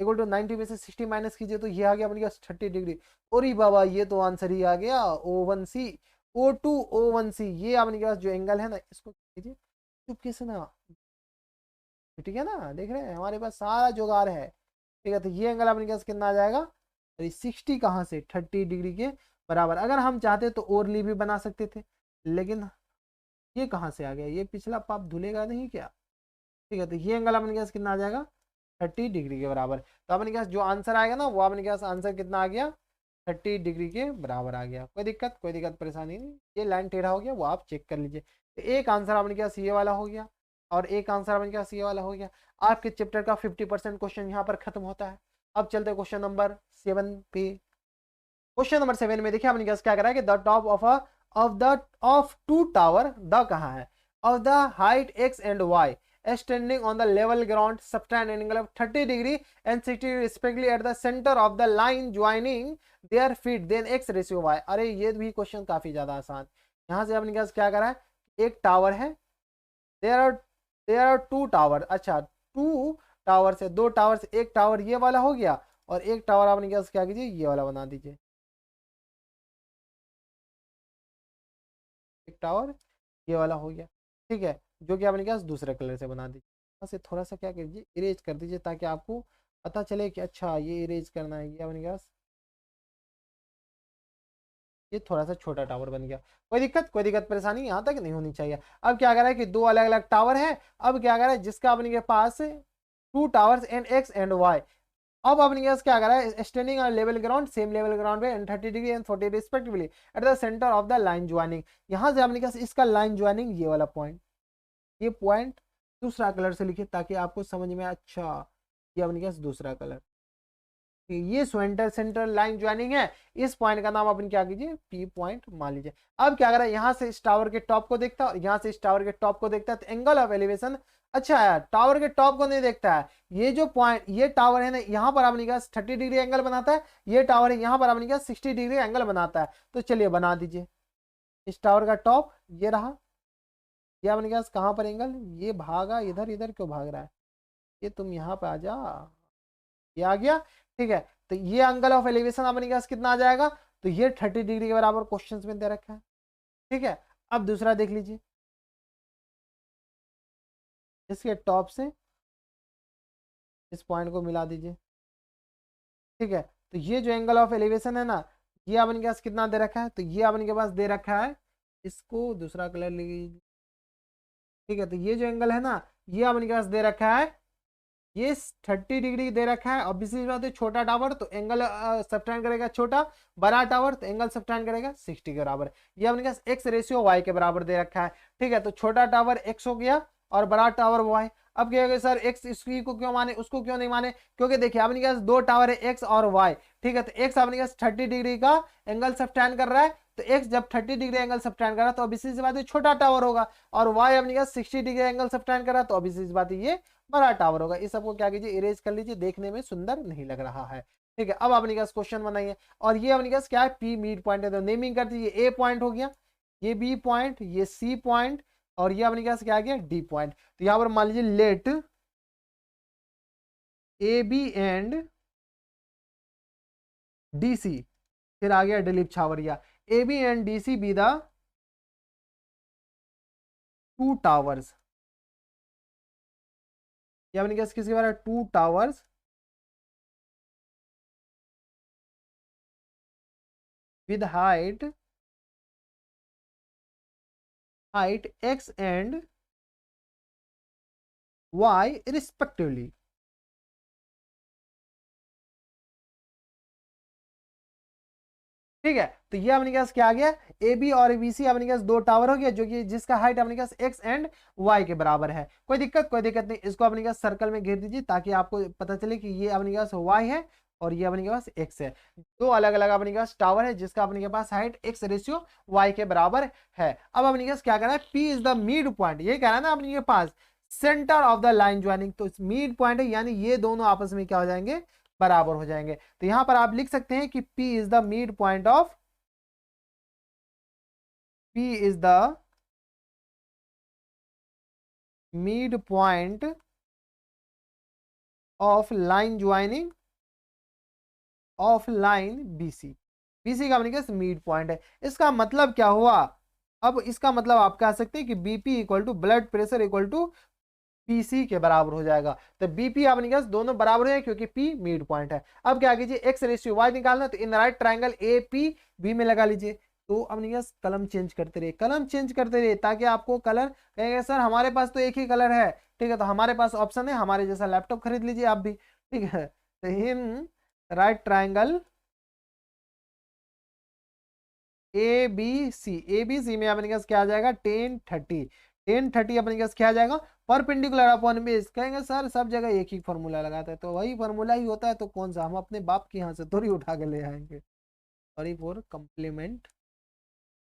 इक्वल टू 90 में से 60 माइनस कीजिए तो ये आ गया अपने पास 30 डिग्री। और बाबा ये तो आंसर ही आ गया, O2O1C ये अपने पास जो एंगल है ना, इसको कीजिए चुपके से ना, ठीक है ना, देख रहे हैं हमारे पास सारा जुगाड़ है। ठीक है, तो ये एंगल अपने पास कितना आ जाएगा, 60 कहाँ से, 30 डिग्री के बराबर। अगर हम चाहते तो ओरली भी बना सकते थे, लेकिन ये कहाँ से आ गया, ये पिछला पाप धुलेगा नहीं क्या। ठीक है, तो ये एंगल अपने पास कितना आ जाएगा, 30 डिग्री के बराबर। तो अपने पास जो आंसर आएगा ना, वो अपने पास आंसर कितना आ गया, 30 डिग्री के बराबर आ गया। कोई दिक्कत परेशानी नहीं, ये लाइन टेढ़ा हो गया वो आप चेक कर लीजिए। तो एक आंसर अपने पास ये वाला हो गया, और एक आंसर अपने पास ये वाला हो गया। आपके चैप्टर का 50% क्वेश्चन यहाँ पर खत्म होता है। अब चलते हैं क्वेश्चन नंबर 7 पे। क्वेश्चन नंबर 7 में देखिए अपने पास क्या करा है कि the top of two tower, the कहाँ है, of the height x and y standing on the level ground subtend an angle of 30 degree and 60 degree respectively at the center of the line joining their feet then x ratio y। अरे ये भी क्वेश्चन काफी ज्यादा आसान। यहाँ से अपने पास क्या करा है, एक टावर है, देयर आर टू टावर, अच्छा टू टावर से, दो टावर से, एक टावर ये वाला हो गया, और एक टावर अपने पास क्या कीजिए, ये वाला बना दीजिए, एक टावर ये वाला हो गया। ठीक है, जो कि आपने क्या दूसरे कलर से बना दीजिए। यहाँ से थोड़ा सा क्या कीजिए, इरेज कर दीजिए, ताकि आपको पता चले कि अच्छा ये इरेज करना है, ये अपने पास ये थोड़ा सा छोटा टावर बन गया। कोई दिक्कत परेशानी यहाँ तक नहीं होनी चाहिए। अब क्या कर रहा है कि दो अलग अलग टावर है, अब क्या कर रहा है, जिसका अपने के पास two towers and X and Y, अब अपने पास क्या कर रहा है, standing on level ground, same level ground पे, and 30 degree and 40 respectively at the centre of the line joining. यहाँ से अपने पास इसका लाइन ज्वाइनिंग ये वाला पॉइंट, ये पॉइंट दूसरा कलर से लिखिए ताकि आपको समझ में, अच्छा ये अपने पास दूसरा कलर, ये सेंटर लाइन ज्वाइनिंग है, इस पॉइंट का नाम अपन क्या कीजिए, पी पॉइंट मान लीजिए। अब क्या करा है, यहाँ से इस टावर के टॉप को देखता है, और यहाँ से इस टावर के टॉप को देखता है, तो एंगल ऑफ एलिवेशन, अच्छा है, टावर के टॉप को नहीं देखता है, ये जो पॉइंट, ये टावर है ना, यहाँ पर अपने पास 30 डिग्री एंगल बनाता है, ये टावर है यहाँ पर अपने पास 60 डिग्री एंगल बनाता है। तो चलिए बना दीजिए, इस टावर का टॉप ये रहा, ये अपने पास कहाँ पर एंगल, ये भागा इधर, इधर क्यों भाग रहा है, ये तुम यहाँ पे आ जा, ये आ गया। ठीक है, तो ये एंगल ऑफ एलिवेशन अपने पास कितना आ जाएगा, तो ये 30 डिग्री के बराबर क्वेश्चंस में दे रखा है। ठीक है, अब दूसरा देख लीजिए, इसके टॉप से इस पॉइंट को मिला दीजिए। ठीक है, तो ये जो एंगल ऑफ एलिवेशन है ना, ये अपने के पास कितना दे रखा है, तो ये अपने के पास दे रखा है, इसको दूसरा कलर ले लीजिए। ठीक है, तो ये जो एंगल है ना, ये अपने के पास दे रखा है, ये 30 डिग्री दे रखा है। ऑब्वियसली बात है, छोटा टावर तो एंगल सब्ट्रैक्ट करेगा छोटा, बड़ा टावर तो एंगल सब्ट्रैक्ट करेगा 60 के बराबर। ये अपने पास एक्स रेशियो वाई के बराबर दे रखा है। ठीक है, तो छोटा टावर एक्स हो गया, और बड़ा टावर वाई। अब क्या होगा सर, एक्स इसकी को क्यों माने, उसको क्यों नहीं माने, क्योंकि देखिए अपने पास दो टावर है एक्स और वाई, ठीक है। तो एक्स अपने पास 30 डिग्री का एंगल सबटेंड कर रहा है, तो एक्स जब 30 डिग्री एंगल सबटेंड कर रहा है तो अब इसी से बात है छोटा टावर होगा, और वाई अपने पास 60 डिग्री एंगल सबटेंड कर रहा है तो अब इसी से बात है ये बड़ा टावर होगा। इस सबको क्या कीजिए, इरेज कर लीजिए, देखने में सुंदर नहीं लग रहा है, ठीक है। अब अपने पास क्वेश्चन बनाइए, और ये अपने पास क्या है, पी मिड पॉइंट है, तो नेमिंग कर दीजिए, ए पॉइंट हो गया, ये बी पॉइंट, ये सी पॉइंट, और ये अपने पास क्या आ गया, डी पॉइंट। तो यहां पर मान लीजिए let A B and D C, फिर आ गया Dilip Chhawaria, A B and D C B the two towers, ये अपने पास किसके बारे में, two towers with height x and y respectively. ठीक है, तो ये अपने पास क्या आ गया, ए बी और बी सी अपने पास दो टावर हो गया, जो कि जिसका हाइट अपने पास एक्स एंड वाई के बराबर है। कोई दिक्कत, कोई दिक्कत नहीं, इसको अपने पास सर्कल में घेर दीजिए ताकि आपको पता चले कि ये अपने पास वाई है और ये अपने पास एक्स है। दो अलग अलग अपने पास टावर है जिसका अपने के पास हाइट एक्स रेशियो वाई के बराबर है। अब अपने पास क्या करना है, P is the mid point, ये कह रहा है ना अपने के पास centre of the line joining, तो मिड पॉइंट है, यानी ये दोनों आपस में क्या हो जाएंगे, बराबर हो जाएंगे। तो यहां पर आप लिख सकते हैं कि P is the mid point of, P is the midpoint of line joining of line BC, BC का अपने पास मिड पॉइंट है। इसका मतलब क्या हुआ, अब इसका मतलब आप कह सकते हैं कि BP equal to blood pressure equal to PC के बराबर हो जाएगा। तो बीपी अपने पास दोनों बराबर है क्योंकि पी मिड पॉइंट है। अब क्या कीजिए, एक्स रेशियो वाई निकालना, तो in right triangle A P B में लगा लीजिए। तो अपने पास कलम चेंज करते रहिए, कलम चेंज करते रहिए, ताकि आपको कलर कहेंगे सर हमारे पास तो एक ही कलर है, ठीक है, तो हमारे पास ऑप्शन है, हमारे जैसा लैपटॉप खरीद लीजिए आप भी, ठीक है। तो in right triangle A B C, A B C में अपने पास क्या आ जाएगा, 10 30, 10 30 अपने पास क्या आ जाएगा, परपेंडिकुलर अपॉन बेस। कहेंगे सर सब जगह एक ही फॉर्मूला लगाता है, तो वही फॉर्मूला ही होता है, तो कौन सा, हम अपने बाप के यहाँ से थोड़ी उठा के ले आएंगे, सॉरी फॉर कम्प्लीमेंट,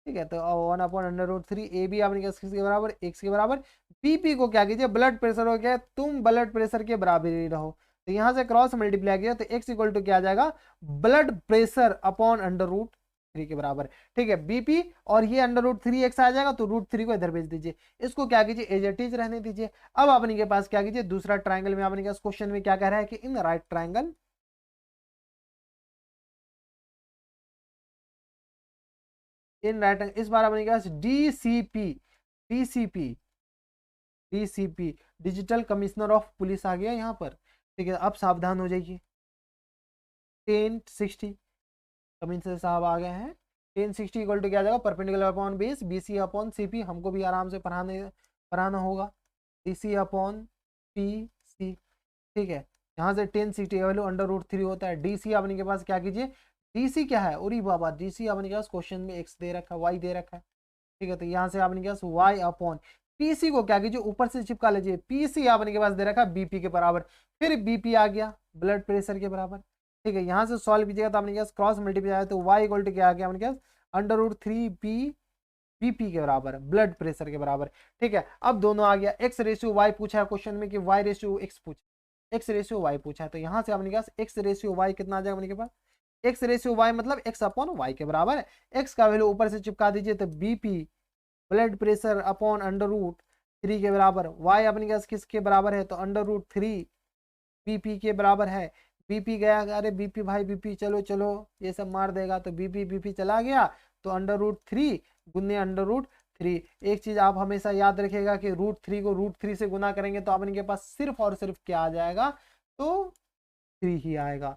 ठीक है। तो 1/√3 ए बी अपने पास किसके बराबर, एक्स के बराबर। बीपी को क्या कीजिए, ब्लड प्रेशर हो गया, तुम ब्लड प्रेशर के बराबर ही रहो, तो यहां से क्रॉस मल्टीप्लाई किया तो एक्स इक्वल टू क्या आ जाएगा, ब्लड प्रेशर अपॉन √3 के बराबर, ठीक है। बीपी और ये √3 एक्स आ जाएगा, तो √3 को इधर भेज दीजिए, इसको क्या कीजिए, एज इट इज रहने दीजिए। अब अपने के पास क्या कीजिए, दूसरा ट्राइंगल में अपने पास क्वेश्चन में क्या कह रहा है कि in right triangle, in right, इस बार अपने पास DCP, DCP, DCP digital commissioner of police आ गया यहाँ पर, ठीक है। अब सावधान हो जाइए, 1060 कमिश्नर साहब आ गए हैं, 1060 इक्वल टू क्या आ जाएगा, perpendicular upon base BC upon CP, हमको भी आराम से पढ़ाना होगा, डीसी अपॉन पी सी, ठीक है। यहाँ से 1060 वैल्यू √3 होता है। डीसी अपने के पास क्या कीजिए, डीसी क्या है, उरी बाबा, डीसी अपने के पास क्वेश्चन में एक्स दे रखा है, वाई दे रखा है, ठीक है। तो यहाँ से आपने के पास वाई अपॉन पीसी को क्या कीजिए, ऊपर से चिपका लीजिए, पीसी आपने के पास दे रखा है बीपी के बराबर, फिर बीपी आ गया ब्लड प्रेशर के बराबर, ठीक है। यहाँ से सॉल्व कीजिएगा तो आपने के पास क्रॉस मल्टीप्लाई आया, तो वाई इक्वल टू क्या आ गया अपने के पास, √3 पी बीपी के बराबर, ब्लड प्रेशर के बराबर, ठीक है। अब दोनों आ गया, एक्स रेशियो वाई पूछा है क्वेश्चन में कि वाई रेशियो एक्स पूछा, एक्स रेशियो वाई पूछा है, तो यहाँ से अपने के पास एक्स रेशियो वाई कितना आ जाएगा अपने के पास, एक्स रेशियो वाई मतलब एक्स अपॉन वाई के बराबर है। एक्स का वैल्यू ऊपर से चिपका दीजिए, तो बीपी ब्लड प्रेशर अपॉन √3 के बराबर, वाई अपने पास किसके बराबर है, तो √3 बीपी के बराबर है। बीपी गया, अरे बीपी भाई बीपी, चलो चलो ये सब मार देगा, तो बीपी बीपी चला गया, तो √3 गुने √3। एक चीज आप हमेशा याद रखिएगा कि √3 को √3 से गुना करेंगे तो अपने के पास सिर्फ और सिर्फ क्या आ जाएगा, तो 3 ही आएगा।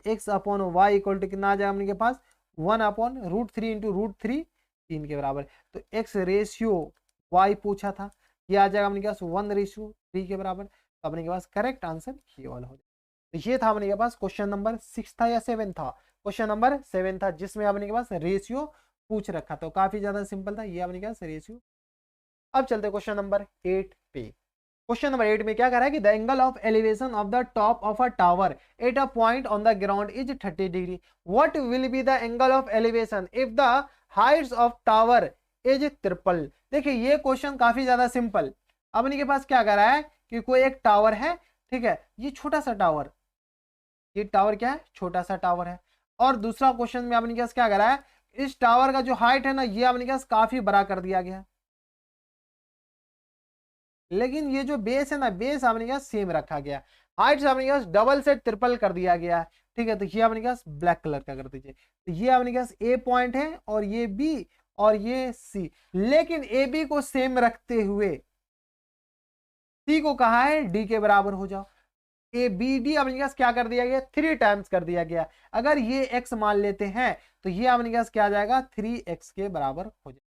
X upon Y equal to कितना आ जाएगा अपने के पास, 1/√3 इंटू √3, 3 के बराबर। तो एक्स रेशियो वाई पूछा था, ये आ जाएगा अपने के पास 1/3 के बराबर, तो अपने के पास करेक्ट आंसर ये वाला हो जाएगा। तो ये था अपने के पास क्वेश्चन नंबर 6 था या 7 था, क्वेश्चन नंबर 7 था, जिसमें अपने के पास रेशियो पूछ रखा था, काफी ज्यादा सिंपल था ये अपने के पास रेशियो। अब चलते क्वेश्चन नंबर 8 पे। क्वेश्चन नंबर 8 में क्या कह रहा है कि the angle of elevation of the top of a tower at a point on the ground is 30 degree. What will be the angle of elevation if the heights of tower is triple. देखिए ये क्वेश्चन काफी ज्यादा सिंपल। अपने के पास क्या कह रहा है कि कोई एक टावर है, ठीक है, ये छोटा सा टावर, ये टावर क्या है, छोटा सा टावर है। और दूसरा क्वेश्चन में अपने पास क्या कह रहा है, इस टावर का जो हाइट है ना, ये अपने पास काफी बड़ा कर दिया गया है, लेकिन ये जो बेस है ना, बेस अपने पास सेम रखा गया, हाइट अपने पास डबल से ट्रिपल कर दिया गया है। ठीक है, तो ये अपने पास ब्लैक कलर का कर दीजिए। तो ये अपने पास ए पॉइंट है और ये बी और ये सी, लेकिन ए बी को सेम रखते हुए सी को कहा है डी के बराबर हो जाओ। ए बी डी अपने पास क्या कर दिया गया, 3 टाइम्स कर दिया गया। अगर ये एक्स मान लेते हैं तो ये अपने पास क्या आ जाएगा, 3x के बराबर हो जाएगा।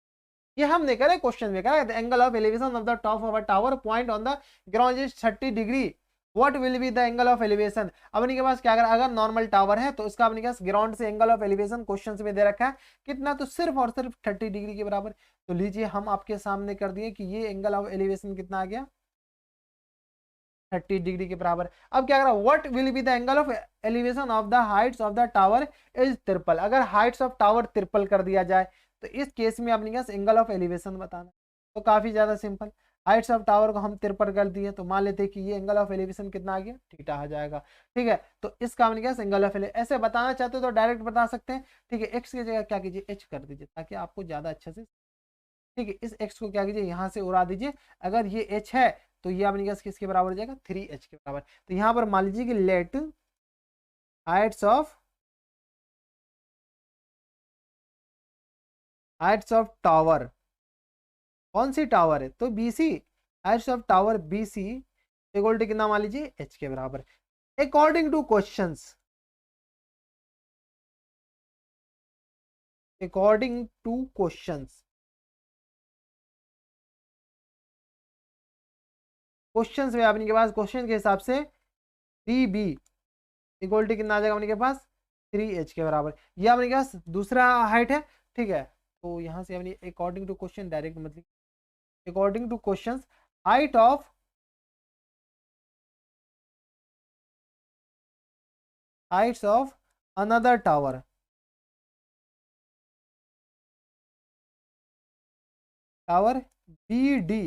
ये हमने करे क्वेश्चन में कहा angle of elevation of the top of a tower point on the ground is 30 degree. What will be the angle of elevation. अपने के पास क्या अगर नॉर्मल टावर है तो इसका अपने पास ग्राउंड से एंगल ऑफ एलिवेशन क्वेश्चन में दे रखा है कितना, तो सिर्फ और सिर्फ 30 डिग्री के बराबर। तो लीजिए हम आपके सामने कर दिए कि ये एंगल ऑफ एलिवेशन कितना आ गया, 30 डिग्री के बराबर। अब क्या कर रहा है, what will be the angle of elevation of the heights of the tower is triple. अगर हाइट्स ऑफ टावर ट्रिपल कर दिया जाए तो इस केस में अपने पास एंगल ऑफ एलिवेशन बताना। तो काफी ज्यादा सिंपल, हाइट्स ऑफ टावर को हम ट्रिपल कर दिए तो मान लेते हैं कि ये एंगल ऑफ एलिवेशन कितना आ गया, थीटा आ जाएगा। ठीक है, तो इसका अपने पास एंगल ऑफ एलिवेशन ऐसे बताना चाहते हो तो डायरेक्ट बता सकते हैं। ठीक है, एक्स की जगह क्या कीजिए, एच कर दीजिए ताकि आपको ज्यादा अच्छे से। ठीक है, इस एक्स को क्या कीजिए, यहाँ से उड़ा दीजिए। अगर ये एच है तो ये अपने पास किसके बराबर हो जाएगा, 3h के बराबर। तो यहाँ पर मान लीजिए कि लेट हाइट्स ऑफ टावर, कौन सी टावर है, तो BC, heights of tower BC equal to कितना मान लीजिए, h के बराबर। According to questions, according to questions, questions में अपने के पास क्वेश्चन के हिसाब से डी बी इक्वल टू कितना आ जाएगा अपने के पास, 3h के बराबर। यह अपने पास दूसरा हाइट है। ठीक है, तो यहाँ से अपनी अकॉर्डिंग टू क्वेश्चन डायरेक्ट मतलब according to questions heights of another tower, tower B D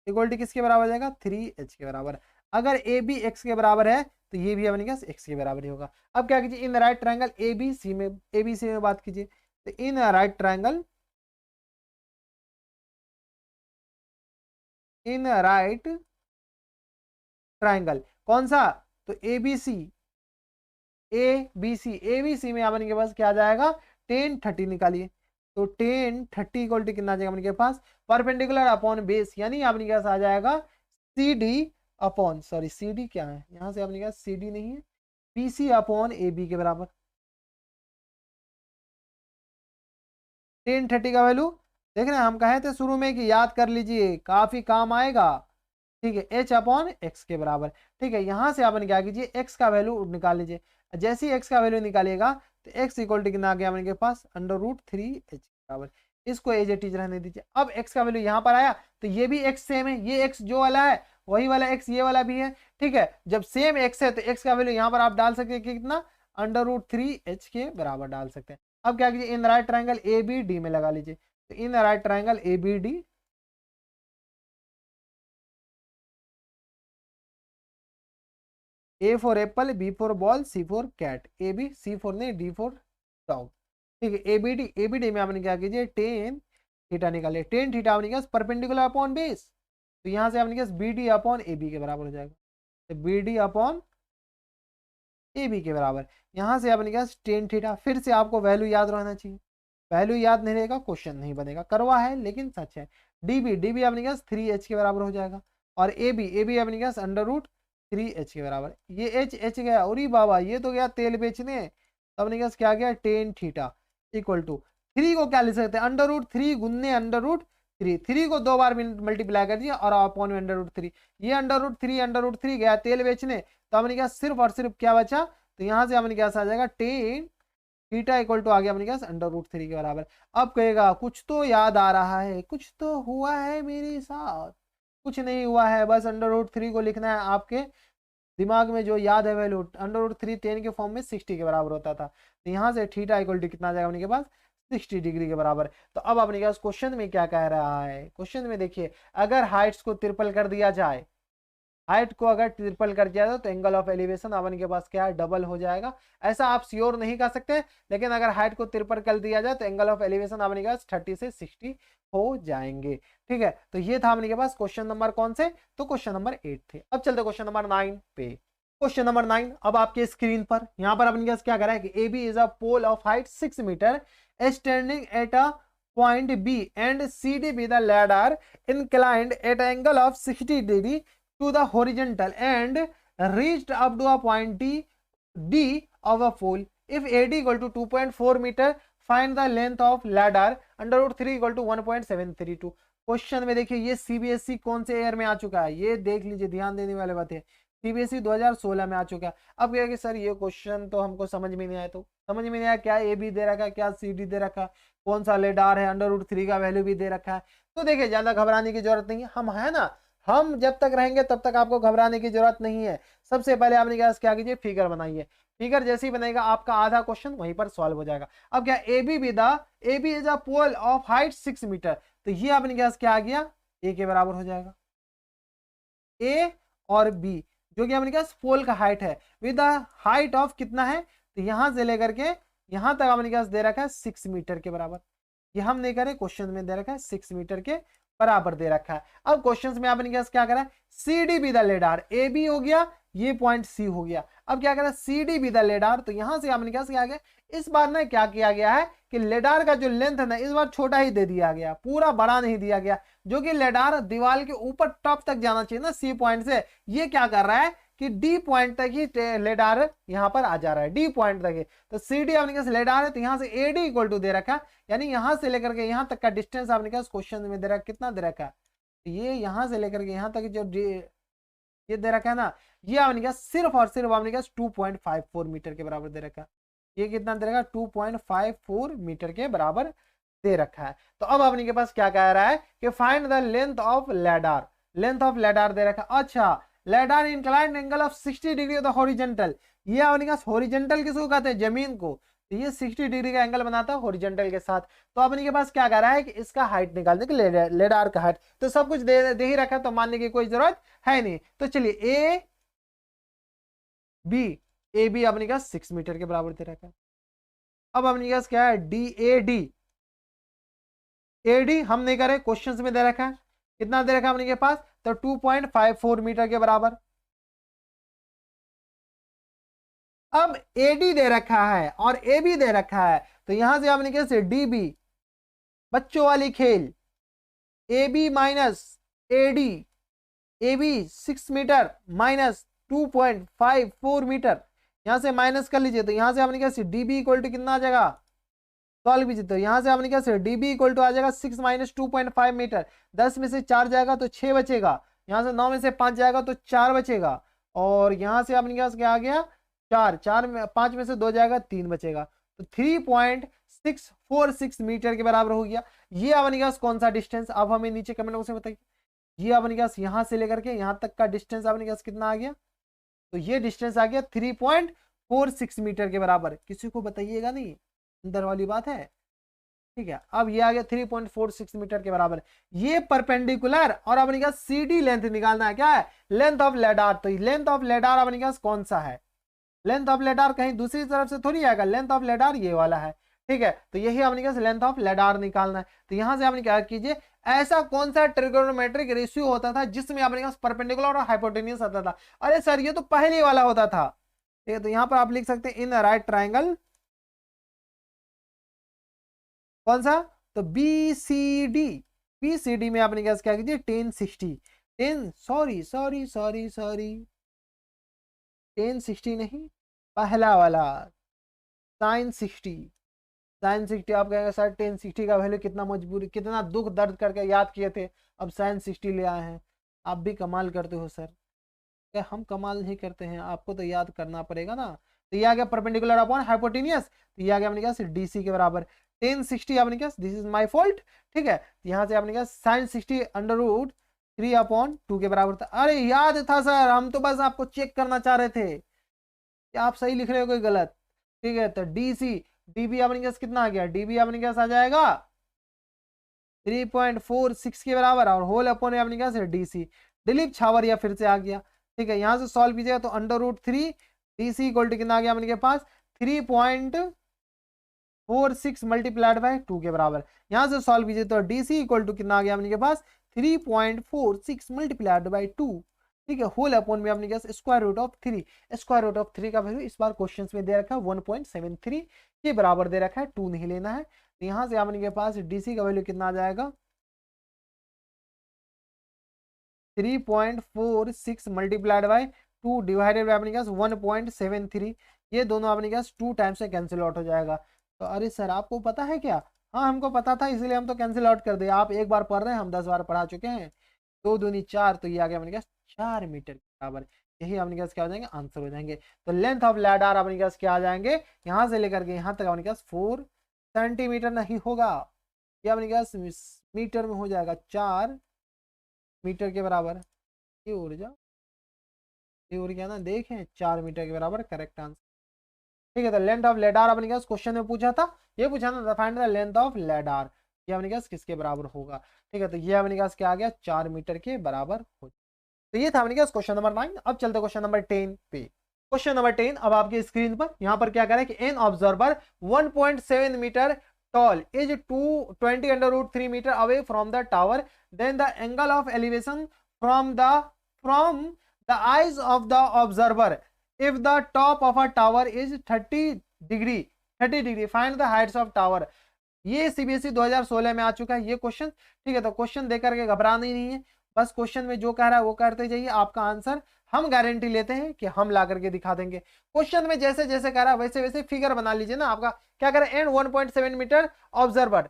equal to किसके बराबर हो जाएगा, 3h के बराबर। अगर ए बी एक्स के बराबर है तो ये भी अपने पास एक्स के बराबर ही होगा। अब क्या कीजिए, इन right triangle A B C में, ए बी सी में बात कीजिए। तो in right triangle, in right triangle कौन सा, तो A B C, A B C में अपने के पास क्या आ जाएगा, 10 30 निकालिए। तो 10 30 इक्वल टू कितना आ जाएगा अपने के पास, परपेंडिकुलर अपॉन बेस, यानी अपने के पास आ जाएगा C D upon, sorry C D क्या है यहाँ से अपने के पास, सी डी नहीं है, P C upon A B के बराबर। 10 30 का वैल्यू देख रहे हैं, हम कहे थे शुरू में कि याद कर लीजिए काफी काम आएगा। ठीक है, एच अपॉन एक्स के बराबर। ठीक है, यहां से आपने क्या कीजिए, एक्स का वैल्यू निकाल लीजिए। जैसे ही एक्स का वैल्यू निकालिएगा तो एक्स इक्वल टू कितना आ गया अपने पास, √3h के बराबर। इसको एज ए टीचर रहने दीजिए। अब एक्स का वैल्यू यहाँ पर आया तो ये भी एक्स सेम है, ये एक्स जो वाला है वही वाला एक्स ये वाला भी है। ठीक है, जब सेम एक्स है तो एक्स का वैल्यू यहाँ पर आप डाल सकते हैं कि कितना, √3h के बराबर डाल सकते हैं। अब क्या कीजिए, इन right triangle A B D में लगा लीजिए। तो in right triangle A B D, A for apple, B for ball, C for cat, A B, C for नहीं, डी फॉर डॉग। ठीक है, एबीडी में आपने क्या कीजिए, 10 थीटा निकालिए। 10 थीटा आपने क्या, परपेंडिकुलर अपॉन बेस, तो यहाँ से आपने क्या, B D upon A B के बराबर हो जाएगा। तो B D upon A B के बराबर, यहाँ से आपने क्या, 10 थीटा। फिर से आपको वैल्यू याद रहना चाहिए, वैल्यू याद नहीं रहेगा क्वेश्चन नहीं बनेगा, करवा है लेकिन सच है। डी बी आपने क्या, 3h के बराबर हो जाएगा। और ए बी आपने क्या, √3h के बराबर। ये एच गया, और बाबा ये तो गया तेल बेचने। तो अपने पास क्या गया, 10 थीटा इक्वल टू 3 को क्या ले सकते हैं, √3 गुन्ने √3, 3 को 2 बार मल्टीप्लाई कर दिया और अपॉन में √3। ये √3 गया तेल बेचने। तो हमने क्या, सिर्फ और सिर्फ क्या बचा, तो यहाँ से हमने क्या आ जाएगा, 10 थीटा इक्वल टू आ गया अपने पास √3 के बराबर। अब कहेगा कुछ तो याद आ रहा है, कुछ तो हुआ है मेरे साथ। कुछ नहीं हुआ है, बस √3 को लिखना है। आपके दिमाग में जो याद है वैल्यू, √3 10 के फॉर्म में 60 के बराबर होता था। तो यहाँ से थीटा इक्वल टू कितना आ जाएगा अपने के पास, 60 डिग्री के बराबर। तो अब अपने पास क्वेश्चन में क्या कह रहा है, क्वेश्चन में देखिए, अगर हाइट्स को ट्रिपल कर दिया जाए, हाइट को अगर ट्रिपल कर दिया जाए तो एंगल ऑफ एलिवेशन अपन के पास क्या है, डबल हो जाएगा। ऐसा आप श्योर नहीं कर सकते, लेकिन अगर हाइट को ट्रिपल कर दिया जाए तो एंगल ऑफ एलिवेशन अपने के पास 30 से 60 हो जाएंगे। ठीक है, तो ये था अपने के पास क्वेश्चन नंबर कौन से, तो क्वेश्चन नंबर 8 थे। अब चलते क्वेश्चन नंबर 9 पे। क्वेश्चन नंबर 9 अब आपके स्क्रीन पर, यहाँ पर अपने पास क्या करा है कि AB is a pole of height 6 metre standing at a point B and CD be the ladder inclined at angle of 60 degree to the horizontal and reached up to a point D of a pole. If AD equal to 2.4 meter, find the length of ladder √3 equal to 1.732। Question में देखिए ये CBSE कौन से ईयर में आ चुका है, ये देख लीजिए, ध्यान देने वाली बात है। CBSE 2016 में आ चुका है। अब क्या है कि सर ये क्वेश्चन तो हमको समझ में नहीं आया, तो समझ में नहीं आया क्या AB दे रखा है, क्या CD दे रखा है, कौन सा लेडार है, √3 का वैल्यू भी दे रखा है। तो देखिए ज्यादा घबराने की जरूरत नहीं है, हम है ना, हम जब तक रहेंगे तब तक आपको घबराने की जरूरत नहीं है। सबसे पहले आपने क्या कीजिए, फिगर बनाइए। फिगर जैसे ही बनेगा आपका आधा क्वेश्चन वहीं पर सॉल्व हो जाएगा। अब क्या AB is a pole of height 6 metre, तो ये आपने क्या आ गया, A के बराबर हो जाएगा। A और B जो कि अपने पास पोल का हाइट है, विद द हाइट ऑफ कितना है, तो यहां से लेकर के यहां तक अपने पास दे रखा है 6 मीटर के बराबर। ये हम नहीं करें, क्वेश्चन में दे रखा है 6 मीटर के बराबर दे रखा है। अब क्वेश्चन में आपने क्या करा है, CD be the lidar, AB हो गया, ये पॉइंट C हो गया। अब क्या करा, CD बी द लेडार, तो यहां से आपने क्या गया, इस बार ना क्या किया गया है कि लेडार का जो लेंथ है ना, इस बार छोटा ही दे दिया गया, पूरा बड़ा नहीं दिया गया, जो कि लेडार दीवार के ऊपर टॉप तक जाना चाहिए ना C पॉइंट से। ये क्या कर रहा है कि D पॉइंट तक ही लेडार यहां पर आ जा रहा है, D पॉइंट तक ही। तो CD अपने पास लेडार है, तो यहां से AD इक्वल टू दे रखा है, यानी यहां से लेकर के यहां तक का डिस्टेंस आपने पास क्वेश्चन में दे रखा, कितना दे रखा है, ये यहां से लेकर के यहां तक जो ये दे रखा है ना, ये आपने क्या सिर्फ और सिर्फ आपने क्या 2.54 मीटर के बराबर दे रखा है। ये कितना दे रखा, 2.54 मीटर के बराबर दे रखा है। तो अब अपने के पास क्या कह रहा है कि find the length of ladder, length of ladder दे रखा। अच्छा, ladder inclined angle of 60 degree of the horizontal, ये अपने पास हॉरिजॉन्टल किसको कहते हैं, जमीन को, तो ये 60 डिग्री का एंगल बनाता है हॉरिजॉन्टल के साथ। तो अपने के पास क्या कह रहा है कि इसका हाइट निकालने के लिए लेडार का हाइट, तो सब कुछ दे ही रखा है, तो मानने की कोई जरूरत है नहीं। तो चलिए ए बी अपने का 6 मीटर के बराबर दे रखा है। अब अपने पास क्या है, AD हम नहीं करे, क्वेश्चंस में दे रखा है, कितना दे रखा है अपने के पास, तो 2.54 मीटर के बराबर। अब AD दे रखा है और AB दे रखा है, तो यहां से आपने कैसे DB, बच्चों वाली खेल, AB minus AD, AB 6 metre minus 2.54 metre, यहां से माइनस कर लीजिए, तो यहां से आपने कैसे DB इक्वल टू कितना आ जाएगा, सॉल्व कीजिए, तो यहां से आपने कैसे DB इक्वल टू आ जाएगा 6 माइनस 2.5 मीटर, 10 में से 4 जाएगा तो 6 बचेगा, यहां से 9 में से 5 जाएगा तो 4 बचेगा, और यहां से आपने क्या आ गया 4 में 5 में से 2 जाएगा 3 बचेगा, तो 3.646 मीटर के बराबर हो गया। ये अपने पास कौन सा डिस्टेंस, अब हमें नीचे कमेंट बॉक्स में बताइए। ये अपने पास यहां से लेकर के यहां तक का डिस्टेंस अपने पास कितना आ गया, तो ये डिस्टेंस आ गया 3.46 मीटर के बराबर। किसी को बताइएगा नहीं, अंदर वाली बात है, ठीक है। अब ये आ गया 3.46 मीटर के बराबर, ये परपेंडिकुलर, और अपने पास CD लेंथ निकालना है, क्या है, लेंथ ऑफ लेडार। तो लेंथ ऑफ लेडार अपने पास कौन सा है, लेंथ ऑफ लेडार कहीं दूसरी तरफ से थोड़ी आएगा, लेंथ ऑफ लेडार ये वाला है, ठीक है। तो यही अपने पास लेंथ ऑफ लेडार निकालना है। तो यहां से आपने क्या कीजिए, ऐसा कौन सा ट्रिगोनोमेट्रिक रेशियो होता था जिसमें अपने पास परपेंडिकुलर और हाइपोटेन्यूस आता था, अरे सर ये तो पहले वाला होता था, ठीक है। तो यहां पर आप लिख सकते हैं इन राइट ट्राइंगल, कौन सा, तो BCD में आपने क्या कीजिए 1060, 1060 नहीं, पहला वाला sin60 आप कहेंगे सर 1060 का वैल्यू कितना मजबूरी, कितना दुख दर्द करके याद किए थे, अब sin60 ले आए हैं। आप भी कमाल करते हो सर, क्या हम कमाल नहीं करते हैं, आपको तो याद करना पड़ेगा ना। तो ये आ गया परपेंडिकुलर अपॉन हाइपोटेनियस, तो ये आ गया अपने क्या DC के बराबर 1060 आपने क्या, दिस इज माय फॉल्ट, ठीक है। यहाँ से आपने क्या sin60 अंडर रूट 3/2 के बराबर था। अरे याद था सर, हम तो बस आपको चेक करना चाह रहे थे कि आप सही लिख रहे हो कोई गलत। ठीक है, तो डीसी डीबी अपने पास कितना आ गया, डीबी अपने पास आ जाएगा 3.46 के बराबर, और होल अपॉन में अपने पास डीसी। दिलीप छावरिया फिर से आ गया। ठीक है, यहां से सॉल्व कीजिएगा तो √3 डीसी इक्वल टू कितना आ गया अपने के पास 3.46 मल्टीप्लाइड बाय 2 के बराबर। यहां से सॉल्व कीजिए तो डीसी इक्वल टू कितना आ गया अपने के पास 3.46 मल्टीप्लाइड बाय 2। ठीक है, होल अपॉन में अपने पास √3। √3 का वैल्यू इस बार क्वेश्चन में दे रखा है 1.73 के बराबर दे रखा है, 2 नहीं लेना है। तो यहां से अपने के पास डीसी का वैल्यू कितना आ जाएगा 3.46 मल्टीप्लाइड बाय 2 डिवाइडेड बाय अपने पास 1.73। ये दोनों अपने पास 2 टाइम्स से कैंसिल आउट हो जाएगा। तो अरे सर आपको पता है क्या, हाँ हमको पता था इसलिए हम तो कैंसिल आउट कर दिए। आप एक बार पढ़ रहे हैं, हम 10 बार पढ़ा चुके हैं। 2 दूनी 4, तो ये आ गया अपने पास 4 मीटर के बराबर। यही अपने पास क्या हो जाएंगे, आंसर हो जाएंगे। तो लेंथ ऑफ लैडर अपने पास क्या आ जाएंगे, यहां से लेकर के यहां तक अपने पास 4 सेंटीमीटर नहीं होगा, ये अपने पास मीटर में हो जाएगा 4 मीटर के बराबर। ये ऊर्जा, ये ऊर्जा ना देखें 4 मीटर के बराबर करेक्ट आंसर। ठीक है, तो लेंथ ऑफ लेडार अपने पास क्वेश्चन में पूछा था, ये पूछा था find the length of lidar, ये अपने पास किसके बराबर होगा। ठीक है, तो ये अपने पास क्या आ गया 4 मीटर के बराबर हो। तो ये था अपने पास क्वेश्चन नंबर 9। अब चलते क्वेश्चन नंबर 10 पे। क्वेश्चन नंबर 10 अब आपकी स्क्रीन पर, यहां पर क्या करें कि an observer 1.7 metre tall is 220 √3 meter away from the tower, then the angle of elevation from the eyes of the observer if the top of a tower is 30 degree find the heights of tower। ये सीबीएसई 2016 में आ चुका है ये क्वेश्चन। ठीक है, तो क्वेश्चन देकर के घबराना ही नहीं है, बस क्वेश्चन में जो कह रहा है वो करते जाइए, आपका आंसर हम गारंटी लेते हैं कि हम ला करके दिखा देंगे। क्वेश्चन में जैसे जैसे कह रहा है वैसे वैसे फिगर बना लीजिए ना। आपका क्या करें, and 1.7 metre observer,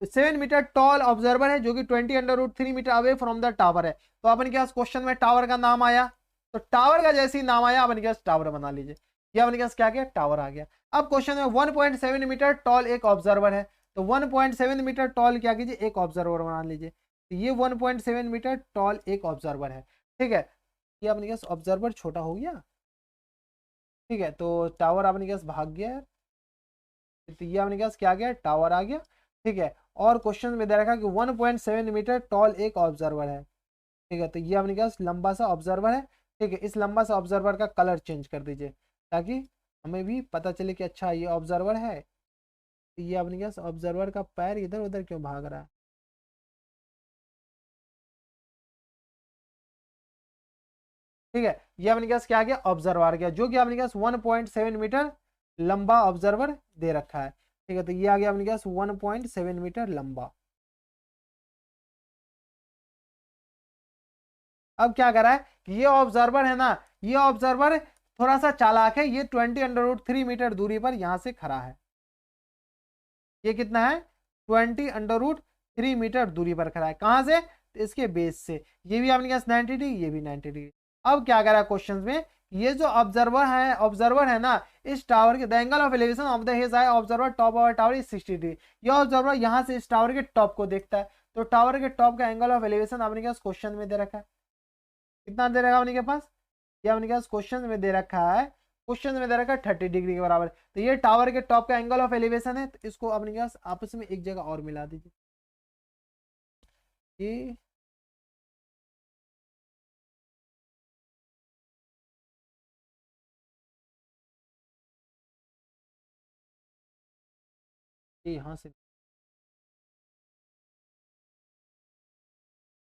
7 metre tall observer है जो कि 20 √3 metre away from the tower है। तो अपन के पास क्वेश्चन में टावर का नाम आया, तो टावर का जैसे ही नाम आया अपन के पास टावर बना लीजिए, ये अपन के पास क्या टावर आ गया। अब क्वेश्चन में 1.7 मीटर टॉल एक ऑब्जर्वर है, तो 1.7 मीटर टॉल क्या कीजिए एक ऑब्जर्वर बना लीजिए। तो ये 1.7 मीटर टॉल एक ऑब्जर्वर है। ठीक है, ये अपने पास ऑब्जर्वर छोटा हो गया। ठीक है, तो टावर अपने पास भाग गया है, तो ये अपने पास क्या आ गया टावर आ गया। ठीक है, और क्वेश्चन में दे रखा कि 1.7 मीटर टॉल एक ऑब्जर्वर है। ठीक है, तो ये अपने पास लंबा सा ऑब्जर्वर है। ठीक है, इस लंबा सा ऑब्जर्वर का कलर चेंज कर दीजिए ताकि हमें भी पता चले कि अच्छा ये ऑब्जर्वर है। तो ये अपने पास ऑब्जर्वर का पैर इधर उधर क्यों भाग रहा है। ठीक है, ये अपने पास क्या आ गया ऑब्जर्वर गया, जो कि अपने पास 1.7 मीटर लंबा ऑब्जर्वर दे रखा है। ठीक है, तो ये आ गया अपने पास 1.7 मीटर लंबा। अब क्या करा है कि ये ऑब्जर्वर है ना, ये ऑब्जर्वर थोड़ा सा चालाक है, ये 20 √3 मीटर दूरी पर यहां से खड़ा है। ये कितना है 20 √3 मीटर दूरी पर खड़ा है, कहां से, तो इसके बेस से। ये भी आपने कहा 90 डिग्री, ये भी 90 डिग्री। अब क्या करा क्वेश्चन में, ये जो ऑब्जर्वर है ना, इस टावर के the angle of elevation of the his I observer top of tower is 60 degree. ये ऑब्जर्वर यहां से इस टावर के टॉप को देखता है, तो टावर के टॉप का एंगल ऑफ एलिवेशन आपने क्या क्वेश्चन में दे रखा है, कितना दे रखा है अपने पास, ये अपने पास क्वेश्चन में दे रखा है, क्वेश्चन में दे रखा है 30 डिग्री के बराबर। तो ये टावर के टॉप का एंगल ऑफ एलिवेशन है, तो इसको अपने पास आपस में एक जगह और मिला दीजिए। ये यहाँ से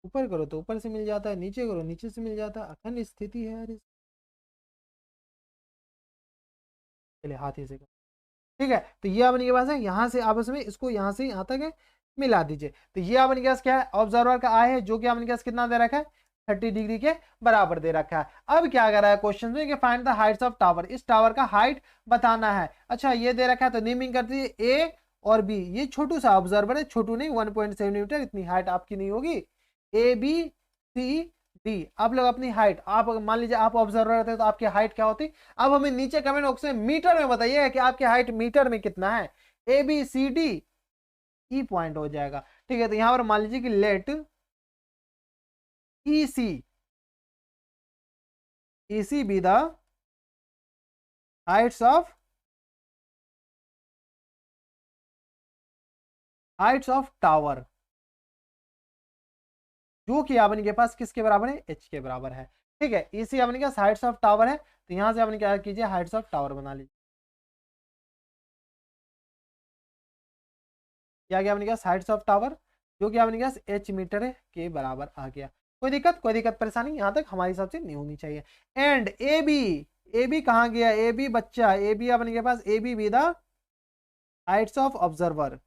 ऊपर करो तो ऊपर से मिल जाता है, नीचे करो नीचे से मिल जाता है, अखंड स्थिति है यार चलिए हाथ ही से करो। ठीक है, तो ये अपने पास है, यहाँ से आपस में इसको यहाँ से यहाँ तक है मिला दीजिए। तो ये अपने पास क्या है ऑब्जर्वर का आई है, जो कि अपने पास कितना दे रखा है 30 डिग्री के बराबर दे रखा है। अब क्या कर रहा है क्वेश्चन में कि find the heights of tower, इस टावर का हाइट बताना है। अच्छा ये दे रखा है तो नेमिंग कर दीजिए ए और बी। ये छोटू सा ऑब्जर्वर है, छोटू नहीं 1.7 मीटर, इतनी हाइट आपकी नहीं होगी। ए बी सी डी आप लोग अपनी हाइट, आप मान लीजिए आप ऑब्जर्वर रहते तो आपकी हाइट क्या होती। अब हमें नीचे कमेंट बॉक्स में मीटर में बताइएगा कि आपकी हाइट मीटर में कितना है। A B C D E point हो जाएगा। ठीक है, तो यहां पर मान लीजिए कि late EC be the heights of tower, जो कि आपने के पास किसके बराबर है, h के बराबर है। ठीक है, EC आपने क्या हाइट्स ऑफ टावर है, तो यहां से आपने क्या कीजिए हाइट्स ऑफ टावर बना लीजिए। क्या गया आपने क्या हाइट्स ऑफ टावर, जो कि आपने क्या h मीटर के बराबर आ गया। कोई दिक्कत परेशानी यहां तक हमारे हिसाब से नहीं होनी चाहिए। एंड ए बी कहाँ गया, ए बी बच्चा, ए बी अपने के पास ए बी भी the heights of observer,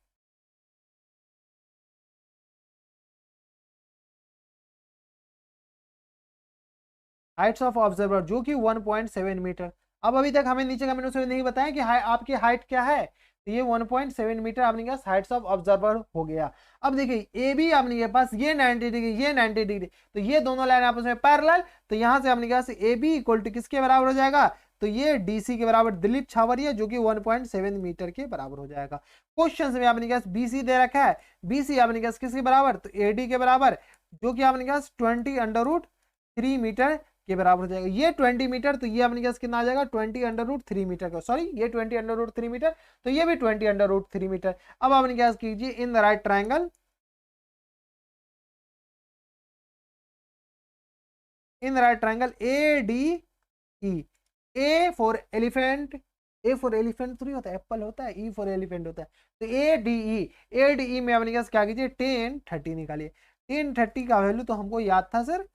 Heights of observer जो कि 1.7 मीटर। अब अभी तक हमें नीचे कमेंट में नहीं बताया कि आपकी हाइट क्या है, तो ये 1.7 मीटर आपने पास हाइट्स ऑफ ऑब्जर्वर हो गया। अब देखिए ए बी आपने के पास ये 90 डिग्री, ये 90 डिग्री, तो ये दोनों लाइन आपस में पैरेलल, तो यहां से आपने पास ए बी इक्वल टू किसके बराबर हो जाएगा, तो ये डीसी के बराबर दिलीप छावरिया, जो कि 1.7 मीटर के बराबर हो जाएगा। क्वेश्चन में आपने पास बीसी दे रखा है, बीसी आपने पास किसके बराबर, तो एडी के बराबर, जो कि आपने पास 20√3 मीटर के बराबर हो जाएगा। ये 20 मीटर, तो ये अपने पास कितना आ जाएगा 20√3 मीटर का, सॉरी ये 20√3 मीटर, तो ये भी 20√3 मीटर। अब आपने क्या कीजिए in the right triangle, in the right triangle A D E, A for elephant, A for elephant तो नहीं होता, एप्पल होता है, ई फॉर एलिफेंट होता है, तो ए डी ई में अपने पास क्या कीजिए 1030 निकालिए। 1030 का वैल्यू तो हमको याद था सर,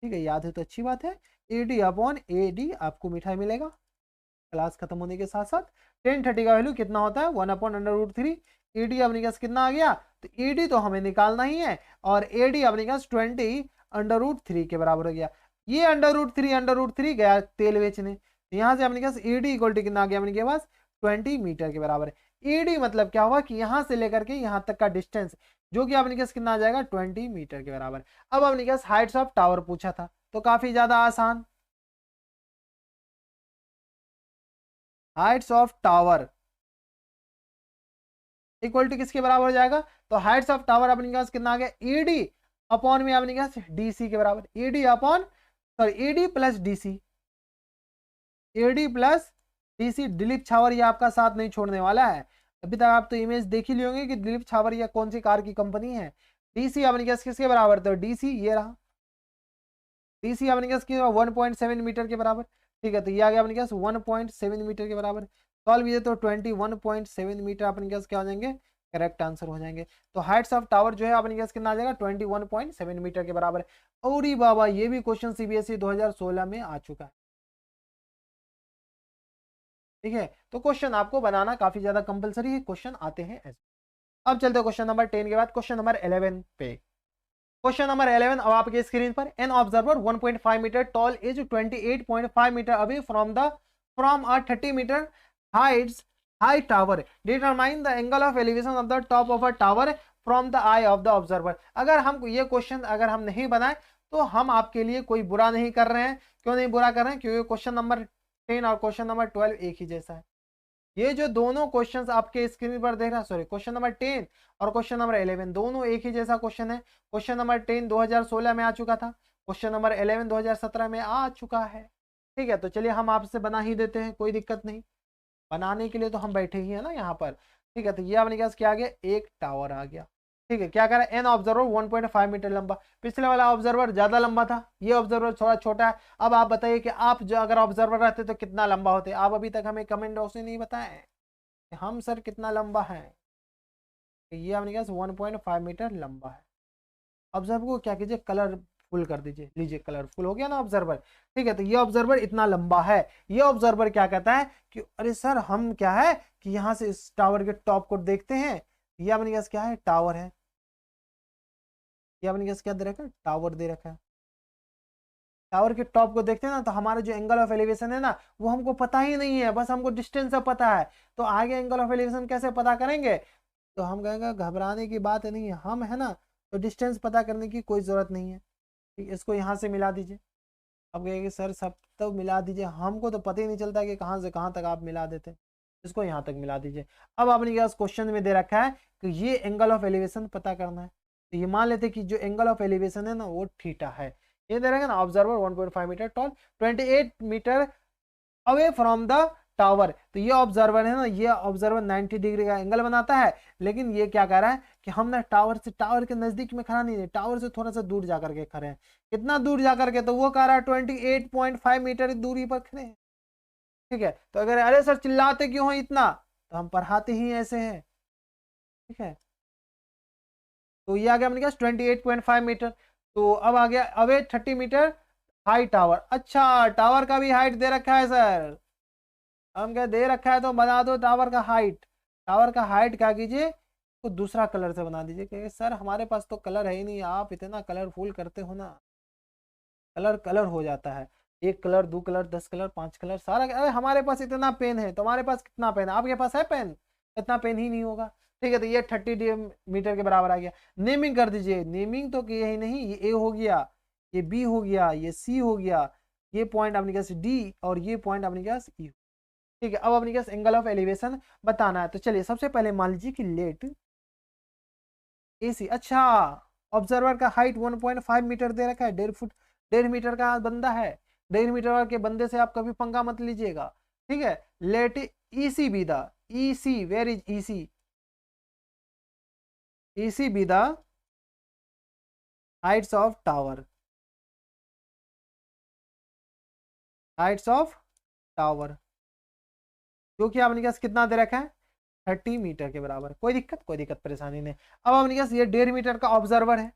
ठीक है याद है तो अच्छी बात है। AD अपॉन AD आपको मिठाई मिलेगा क्लास खत्म होने के साथ साथ। 1030 का वैल्यू कितना होता है 1/√3। AD अपने पास कितना आ गया, तो AD तो हमें निकालना ही है, और AD अपने पास 20√3 के बराबर हो गया। ये √3 गया तेल बेचने, तो यहाँ से अपने पास AD इक्वल टू कितना आ गया अपने पास 20 मीटर के बराबर है। AD मतलब क्या हुआ कि यहाँ से लेकर के यहाँ तक का डिस्टेंस, जो कि अपने पास कितना आ जाएगा 20 मीटर के बराबर। अब अपने पास हाइट्स ऑफ टावर पूछा था, तो काफी ज्यादा आसान, heights of tower equal to किसके बराबर हो जाएगा, तो हाइट्स ऑफ टावर अपने पास कितना आ गया ईडी अपॉन में अपने पास डीसी के बराबर, ED upon sorry ED plus DC, ED plus DC. Dilip Chhawaria आपका साथ नहीं छोड़ने वाला है। अभी तक आप तो इमेज देख ही लिए होंगे कि दिलीप छावरिया कौन सी कार की कंपनी है। डीसी अपने पास किसके बराबर, तो डीसी ये रहा, डीसी अपने पास 1.7 मीटर के बराबर। ठीक है, तो ये आ गया अपने पास 1.7 मीटर के बराबर। सॉल्व ये तो 21.7 मीटर अपने पास क्या हो जाएंगे, करेक्ट आंसर हो जाएंगे। तो हाइट्स ऑफ टावर जो है अपने पास कितना आ जाएगा 21.7 मीटर के बराबर। और ही बाबा ये भी क्वेश्चन सीबीएसई 2016 में आ चुका है। ठीक है, तो क्वेश्चन आपको बनाना काफी ज्यादा कंपलसरी है, क्वेश्चन आते हैं ऐसे। अब चलते हैं क्वेश्चन नंबर 10 के बाद क्वेश्चन नंबर 11 पे। क्वेश्चन नंबर 11 अब आपके स्क्रीन पर, an observer 1.5 metre tall is 28.5 metre away from a 30 metre high tower, determine the angle of elevation of the top of a tower from the eye of the observer. अगर हम ये क्वेश्चन अगर हम नहीं बनाए तो हम आपके लिए कोई बुरा नहीं कर रहे हैं। क्यों नहीं बुरा कर रहे हैं, क्योंकि क्वेश्चन नंबर 10 और क्वेश्चन नंबर 12 एक ही जैसा है। ये जो दोनों क्वेश्चंस आपके स्क्रीन पर देख रहा है, सॉरी क्वेश्चन नंबर 10 और क्वेश्चन नंबर 11 दोनों एक ही जैसा क्वेश्चन है। क्वेश्चन नंबर 10 2016 में आ चुका था, क्वेश्चन नंबर 11 2017 में आ चुका है। ठीक है, तो चलिए हम आपसे बना ही देते हैं, कोई दिक्कत नहीं, बनाने के लिए तो हम बैठे ही है ना यहाँ पर। ठीक है, तो ये आपने क्या आ गया, एक टावर आ गया। ठीक है, क्या कह रहा है, एन ऑब्जर्वर 1.5 मीटर लंबा, पिछले वाला ऑब्जर्वर ज्यादा लंबा था, ये ऑब्जर्वर थोड़ा छोटा है। अब आप बताइए कि आप जो अगर ऑब्जर्वर रहते तो कितना लंबा होते। आप अभी तक हमें कमेंट बॉक्स में नहीं बताए हम सर कितना लंबा है। ये आपने कहा 1.5 मीटर लंबा है। ऑब्जर्वर को क्या कीजिए कलरफुल कर दीजिए, लीजिए कलरफुल हो गया ना ऑब्जर्वर। ठीक है, तो ये ऑब्जर्वर इतना लंबा है। ये ऑब्जर्वर क्या कहता है कि अरे सर हम क्या है कि यहाँ से इस टावर के टॉप को देखते हैं, ये अपने पास क्या है टावर है, ये अपने पास क्या दे रखा है टावर दे रखा है। टावर के टॉप को देखते हैं ना, तो हमारा जो एंगल ऑफ एलिवेशन है ना वो हमको पता ही नहीं है, बस हमको डिस्टेंस से पता है। तो आगे एंगल ऑफ एलिवेशन कैसे पता करेंगे, तो हम कहेंगे घबराने की बात नहीं है, हम है ना तो डिस्टेंस पता करने की कोई जरूरत नहीं है। ठीक, इसको यहाँ से मिला दीजिए। अब कहेंगे सर सब तो मिला दीजिए, हमको तो पता ही नहीं चलता कि कहाँ से कहाँ तक आप मिला देते, इसको यहाँ तक मिला दीजिए। अब आपने क्या क्वेश्चन में दे रखा है कि ये एंगल ऑफ एलिवेशन पता करना है। तो ये मान लेते कि जो एंगल ऑफ एलिवेशन है ना वो थीटा है। ये दे रहेगा ना, observer 1.5 metre tall, 28 metre away from the tower. तो ये ऑब्जर्वर है ना, ये ऑब्जर्वर 90 डिग्री का एंगल बनाता है, लेकिन ये क्या कह रहा है कि हम ना टावर के नजदीक में खड़ा नहीं है, टावर से थोड़ा सा दूर जाकर के खड़े हैं। कितना दूर जाकर के, तो वो कह रहा है 28.5 मीटर दूरी पर खड़े हैं। ठीक है, तो अगर अरे सर चिल्लाते क्यों हो इतना, तो हम पढ़ाते ही ऐसे हैं। ठीक है, तो ये आ गया अपने पास 28.5 मीटर। तो अब आ गया अवे 30 मीटर हाई टावर। अच्छा, टावर का भी हाइट दे रखा है सर, हम क्या दे रखा है तो बना दो टावर का हाइट। टावर का हाइट क्या कीजिए, तो दूसरा कलर से बना दीजिए, क्योंकि सर हमारे पास तो कलर है ही नहीं, आप इतना कलरफुल करते हो ना, कलर कलर हो जाता है। एक कलर, दो कलर, 10 कलर, 5 कलर, सारा। अरे हमारे पास इतना पेन है, तुम्हारे पास कितना पेन है, आपके पास है पेन, इतना पेन ही नहीं होगा। ठीक है, तो ये 30 मीटर के बराबर आ गया। नेमिंग कर दीजिए, नेमिंग तो किए ही नहीं, ये ए हो गया, ये बी हो गया, ये सी हो गया, ये पॉइंट अपने पास डी, और ये पॉइंट अपने पास ई। ठीक है, अब अपने पास एंगल ऑफ एलिवेशन बताना है। तो चलिए सबसे पहले मान लीजिए कि लेट ए सी। अच्छा, ऑब्जर्वर का हाइट 1.5 मीटर दे रखा है, 1.5 फुट, 1.5 मीटर का बंदा है। 1.5 मीटर के बंदे से आप कभी पंगा मत लीजिएगा। ठीक है, let E C B the, E C, where is E C, E C B the heights of tower, heights of tower, जो कि आपने पास कितना दे रखा है, 30 मीटर के बराबर। कोई दिक्कत, कोई दिक्कत परेशानी नहीं। अब अपने पास ये 1.5 मीटर का ऑब्जर्वर है,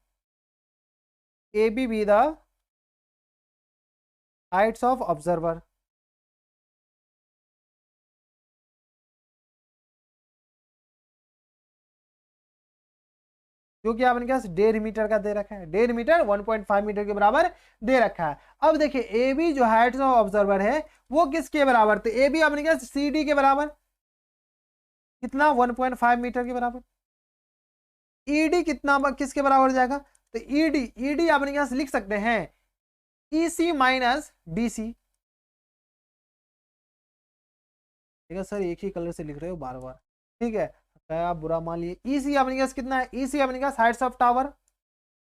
A B the heights of observer, जो कि आपने पास 1.5 मीटर का दे रखा है, 1.5 मीटर 1.5 मीटर के बराबर दे रखा है। अब देखिए ए बी जो हाइट्स ऑफ ऑब्जर्वर है वो किसके बराबर, तो ए बी आपने पास सी डी के बराबर, कितना, 1.5 मीटर के बराबर। ईडी कितना किसके बराबर हो जाएगा, तो ईडी, ईडी आपने पास लिख सकते हैं ई सी माइनस डी सी। ठीक है सर, एक ही कलर से लिख रहे हो बार बार। ठीक है, तो आप बुरा मान लिए। ई सी अपने पास कितना है, ई सी अपने पास हाइट्स ऑफ टावर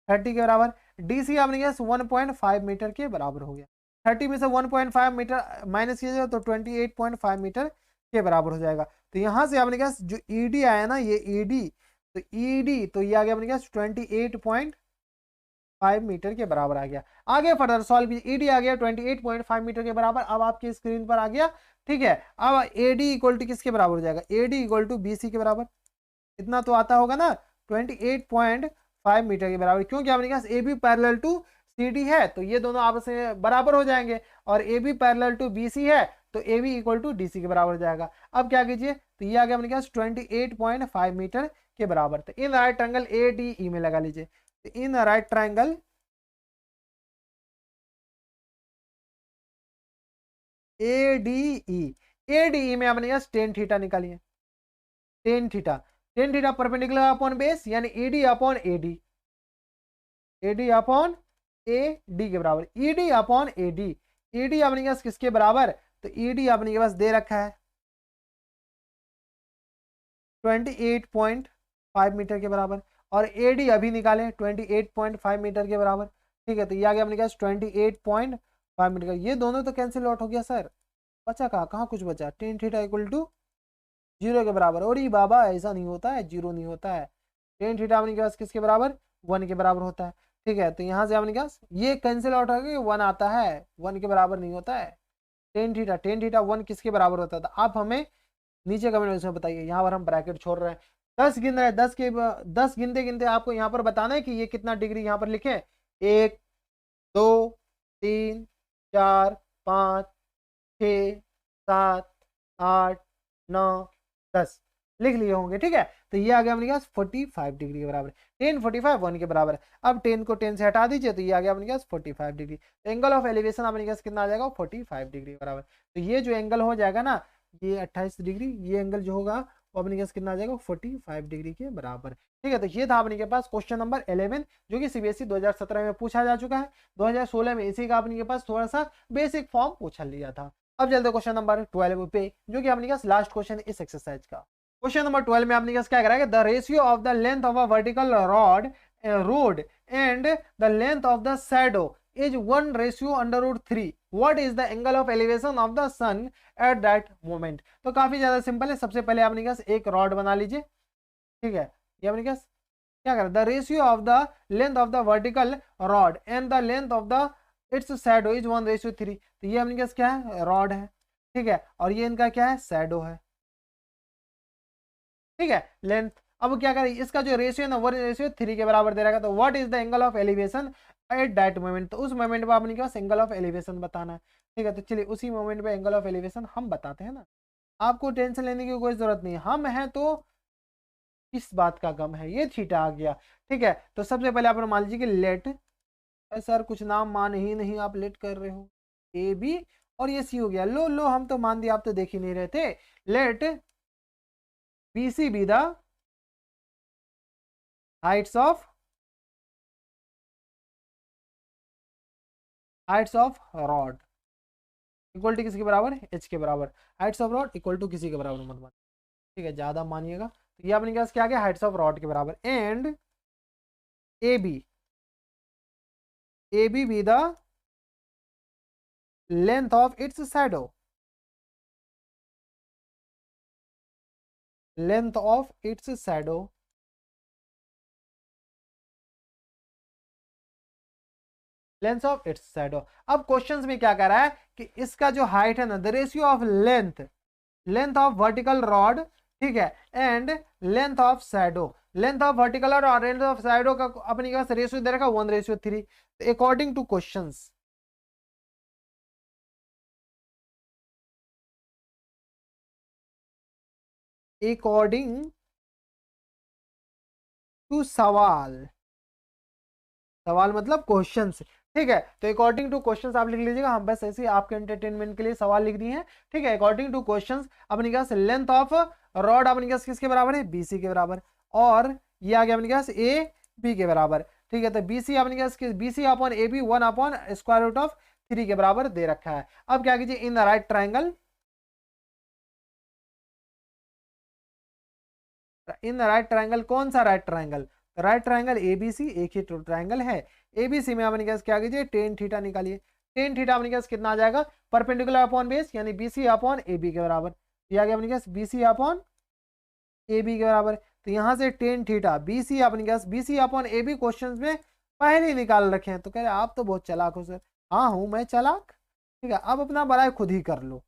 30 के बराबर, डी सी अपने पास 1.5 मीटर के बराबर हो गया। 30 में से 1.5 मीटर माइनस किया जाए तो 28.5 मीटर के बराबर हो जाएगा। तो यहाँ से अपने पास जो ई डी आया ना, ये ई डी, तो ई डी तो ये आ गया अपने पास 28.5 मीटर के बराबर आ गया। आगे फर्दर सॉल्व कीजिए, ईडी आ गया 28.5 मीटर के बराबर, अब आपकी स्क्रीन पर आ गया। ठीक है, अब एडी इक्वल टू किसके बराबर हो जाएगा, एडी इक्वल टू बीसी के बराबर, इतना तो आता होगा ना, 28.5 मीटर के बराबर, क्योंकि आपने कहा A B parallel to C D है, तो ये दोनों आपस में बराबर हो जाएंगे, और A B parallel to B C है, तो A B equal to D C के बराबर हो जाएगा। अब क्या कीजिए, तो ये आ गया अपने पास 28.5 मीटर के बराबर। तो in right triangle A D E में लगा लीजिए, तो in right triangle A D E, A D E में आपने यहाँ टेन थीटा निकालिए, tan theta, tan theta perpendicular upon base, यानी ED upon AD, AD upon A D के बराबर, ईडी अपॉन एडी। ईडी अपने पास किसके बराबर, तो ईडी अपने के पास दे रखा है 28.5 मीटर के बराबर, और एडी अभी निकाले 28.5 मीटर के बराबर। ठीक है, तो ये आ गया अपने पास 28.5 मीटर का, ये दोनों तो कैंसिल आउट हो गया सर, बचा कहाँ, कहाँ कुछ बचा, टेन थीटा इक्वल टू 0 के बराबर। और ये बाबा ऐसा नहीं होता है, 0 नहीं होता है, टेन थीटा अपने पास किसके बराबर, 1 के बराबर होता है। ठीक है, तो यहाँ से अपने पास ये कैंसिल आउट हो गया, 1 आता है, 1 के बराबर नहीं होता है। टेन थीटा 1 किसके बराबर होता था, आप हमें नीचे कमेंट में बताइए। यहाँ पर हम ब्रैकेट छोड़ रहे हैं, 10 गिन रहे हैं, 10 गिनते गिनते आपको यहाँ पर बताना है कि ये कितना डिग्री यहाँ पर लिखे, 1 2 3 4 5 6 7 8 9 10 लिख लिए होंगे। ठीक है, तो ये आ गया अपने पास 45 डिग्री के बराबर, 10 45 1 के बराबर। अब 10 को 10 से हटा दीजिए, तो ये आ गया अपने पास 45 डिग्री। तो एंगल ऑफ एलिवेशन अपने पास कितना आ जाएगा, 45 डिग्री के बराबर। तो ये जो एंगल हो जाएगा ना, ये 28 डिग्री, ये एंगल जो होगा वो अपने पास कितना आ जाएगा, 45 डिग्री के बराबर। ठीक है, तो ये था अपने के पास क्वेश्चन नंबर 11, जो कि सीबीएसई 2017 में पूछा जा चुका है। 2016 में इसी का अपने के पास थोड़ा सा बेसिक फॉर्म पूछा लिया था। अब चलते क्वेश्चन नंबर 12 पे, जो कि अपने पास लास्ट क्वेश्चन इस एक्सरसाइज का। क्वेश्चन नंबर 12 में आपने क्या कह रहा है, the ratio of the length of a vertical rod road and the length of the shadow is 1:3, what is the angle of elevation of the sun at that moment? तो काफी ज्यादा सिंपल है। सबसे पहले आपने क्या एक रॉड बना लीजिए, ठीक है। ये आपने क्या करें, the ratio of the length of the vertical rod and the length of the it's shadow is 1:3। तो ये अपने क्या है, रॉड है, ठीक है, और ये इनका क्या है, शैडो है, ठीक है, लेंथ। अब क्या करें, इसका जो रेशियो है ना, 1:3 के बराबर दे रखा है। तो what is the angle of elevation at that moment? तो उस मोमेंट पे आपने क्या एंगल ऑफ एलिवेशन बताना है, ठीक है। तो चलिए उसी मोमेंट पे एंगल ऑफ एलिवेशन हम बताते हैं ना, आपको टेंशन लेने की कोई जरूरत नहीं, हम हैं तो किस बात का गम है। ये थीटा आ गया, ठीक है। तो सबसे पहले आप मान लीजिए कि लेट, सर कुछ नाम मान ही नहीं, आप लेट कर रहे हो, ए बी और ये सी हो गया। लो लो हम तो मान दिया, आप तो देख ही नहीं रहे थे। Let B C B the heights of rod equal to किसी के बराबर, एच के बराबर। Heights of rod equal to किसी के बराबर मत मान, ठीक है, ज्यादा मानिएगा। तो ये अपने पास क्या गया, हाइट्स ऑफ रॉड के बराबर। And A B B the length of its shadow, length of its shadow, length of its shadow. अब क्वेश्चंस में क्या कह रहा है कि इसका जो हाइट है ना, the ratio of length, length of vertical rod, ठीक है, and length of shadow, length of vertical rod और लेंथ ऑफ शैडो का अपने पास रेशियो दे रखा 1:3। According to questions, according to सवाल, सवाल मतलब क्वेश्चंस, ठीक है। तो अकॉर्डिंग टू क्वेश्चंस आप लिख लीजिएगा, हम बस ऐसे आपके एंटरटेनमेंट के लिए सवाल लिख दिए हैं, ठीक है। अकॉर्डिंग टू क्वेश्चंस अपने पास लेंथ ऑफ रॉड अपने पास किसके बराबर है, बीसी के बराबर, और ये आ गया अपने पास ए बी के बराबर, ठीक है। तो बीसी अपने पास बीसी अपॉन ए बी 1/√3 के बराबर दे रखा है। अब क्या कीजिए, in the right triangle, in the right triangle, कौन सा right triangle, right triangle ABC, एक ही ट्राइंगल है। एबीसी में अपने क्या कीजिए, टेन थीटा निकालिए। टेन थीटा अपने कितना आ जाएगा, परपेंडिकुलर अपॉन बेस, यानी बीसी अपॉन ए बी के बराबर। ये आ गया अपने बीसी अपॉन ए बी के बराबर। तो यहाँ से टेन थीटा बीसी अपने BC upon A B question में पहले ही निकाल रखे हैं। तो कह रहे आप तो बहुत चालाक हो सर। हाँ हूँ मैं चालाक, ठीक है। अब अपना बड़ाई खुद ही कर लो,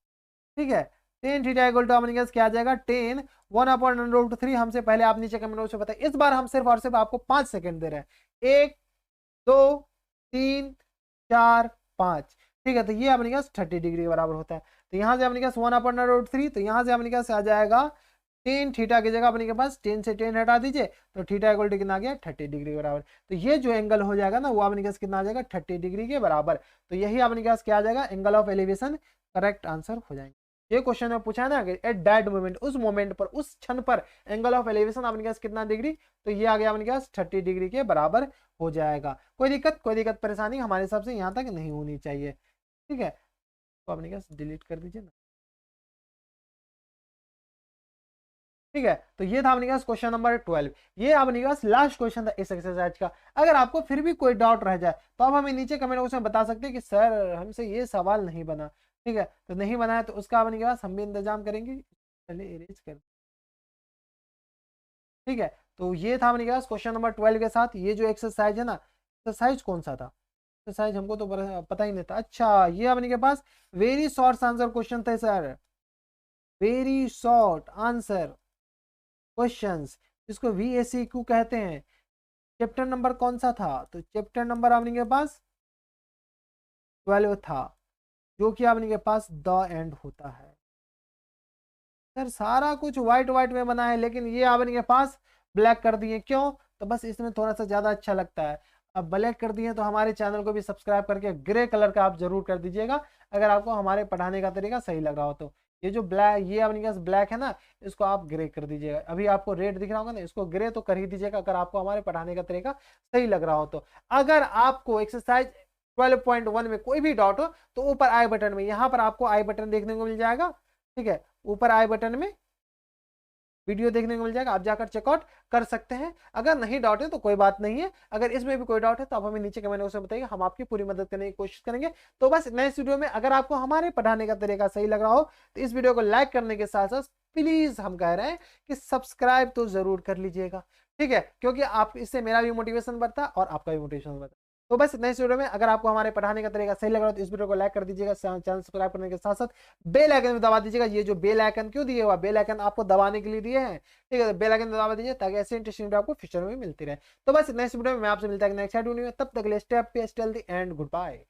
ठीक है। टेन थीटा इक्वल टू अपने क्या आ जाएगा, टेन 1/√3। हमसे पहले आप नीचे कमेंट बॉक्स में बताइए। इस बार हम सिर्फ और सिर्फ आपको 5 सेकंड दे रहे हैं, 1 2 3 4 5, ठीक है। तो ये अपने क्या 30 डिग्री के बराबर होता है। तो यहाँ से अपने क्या 1/√3, तो यहाँ से अपने क्या आ जाएगा, टेन थीटा की जगह अपने के पास 10 से 10 हटा दीजिए, तो थीटा इक्वल टू कितना आ गया, 30 डिग्री के बराबर। तो ये जो एंगल हो जाएगा ना, वो अपने पास कितना आ जाएगा, 30 डिग्री के बराबर। तो यही अपने पास क्या आ जाएगा, angle of elevation, correct answer हो जाएंगे। ये क्वेश्चन में पूछा है ना, एट दैट मोमेंट, उस मोमेंट पर, उस क्षण पर एंगल ऑफ एलिवेशन अपने पास कितना डिग्री, तो ये आ गया अपने पास 30 डिग्री के बराबर हो जाएगा। कोई दिक्कत परेशानी हमारे हिसाब से यहाँ तक नहीं होनी चाहिए, ठीक है। तो अपने पास डिलीट कर दीजिए ना, ठीक है। तो ये था अपने पास क्वेश्चन नंबर 12। ये अपने पास लास्ट क्वेश्चन था इस एक्सरसाइज का। अगर आपको फिर भी कोई डाउट रह जाए तो आप हमें नीचे कमेंट बॉक्स में बता सकते हैं कि सर हमसे ये सवाल नहीं बना, ठीक है। तो नहीं बना है तो उसका अपने पास हम भी इंतजाम करेंगे, पहले इरेज कर, ठीक है। तो ये था अपने पास क्वेश्चन नंबर 12 के साथ। ये जो एक्सरसाइज है ना, एक्सरसाइज कौन सा था, एक्सरसाइज हमको तो पता ही नहीं था। अच्छा, ये अपने के पास वेरी शॉर्ट आंसर क्वेश्चन थे sir, very short answer questions, जिसको VACQ कहते हैं। चैप्टर नंबर कौन सा था, तो चैप्टर नंबर आपने के पास 12 था, जो कि आपने के पास द एंड होता है। सर सारा कुछ व्हाइट व्हाइट में बना है, लेकिन ये आपने के पास ब्लैक कर दिए, क्यों, तो बस इसमें थोड़ा सा ज्यादा अच्छा लगता है। अब ब्लैक कर दिए तो हमारे चैनल को भी सब्सक्राइब करके ग्रे कलर का आप जरूर कर दीजिएगा, अगर आपको हमारे पढ़ाने का तरीका सही लग रहा हो तो। ये जो ब्लैक, ये अपने पास ब्लैक है ना, इसको आप ग्रे कर दीजिएगा। अभी आपको रेड दिख रहा होगा ना, इसको ग्रे तो कर ही दीजिएगा, अगर आपको हमारे पढ़ाने का तरीका सही लग रहा हो तो। अगर आपको एक्सरसाइज 12.1 में कोई भी डाउट हो तो ऊपर आई बटन में, यहाँ पर आपको आई बटन देखने को मिल जाएगा, ठीक है। ऊपर आई बटन में वीडियो देखने को मिल जाएगा, आप जाकर चेकआउट कर सकते हैं। अगर नहीं डाउट है तो कोई बात नहीं है, अगर इसमें भी कोई डाउट है तो आप हमें नीचे कमेंट बॉक्स में बताइए, हम आपकी पूरी मदद करने की कोशिश करेंगे। तो बस नेक्स्ट वीडियो में अगर आपको हमारे पढ़ाने का तरीका सही लग रहा हो तो इस वीडियो को लाइक करने के साथ साथ प्लीज हम कह रहे हैं कि सब्सक्राइब तो जरूर कर लीजिएगा, ठीक है, क्योंकि आप इससे मेरा भी मोटिवेशन बढ़ता है और आपका भी मोटिवेशन बढ़ता है। तो बस नेक्स्ट वीडियो में अगर आपको हमारे पढ़ाने का तरीका सही लग रहा हो तो इस वीडियो को लाइक कर दीजिएगा, चैनल सब्सक्राइब करने के साथ साथ बेल आइकन भी दबा दीजिएगा। ये जो बेल आइकन क्यों दिए हुआ, बेल आइकन आपको दबाने के लिए दिए हैं, ठीक है, बेल आइकन दबा दीजिए ताकि ऐसे इंटरेस्टिंग वीडियो आपको फ्यूचर में मिलती रहे। तो बस नेक्स्ट वीडियो में मैं आपसे मिलता है नेक्स्ट वीडियो में, तब तक के लिए stay happy, stay healthy and good bye.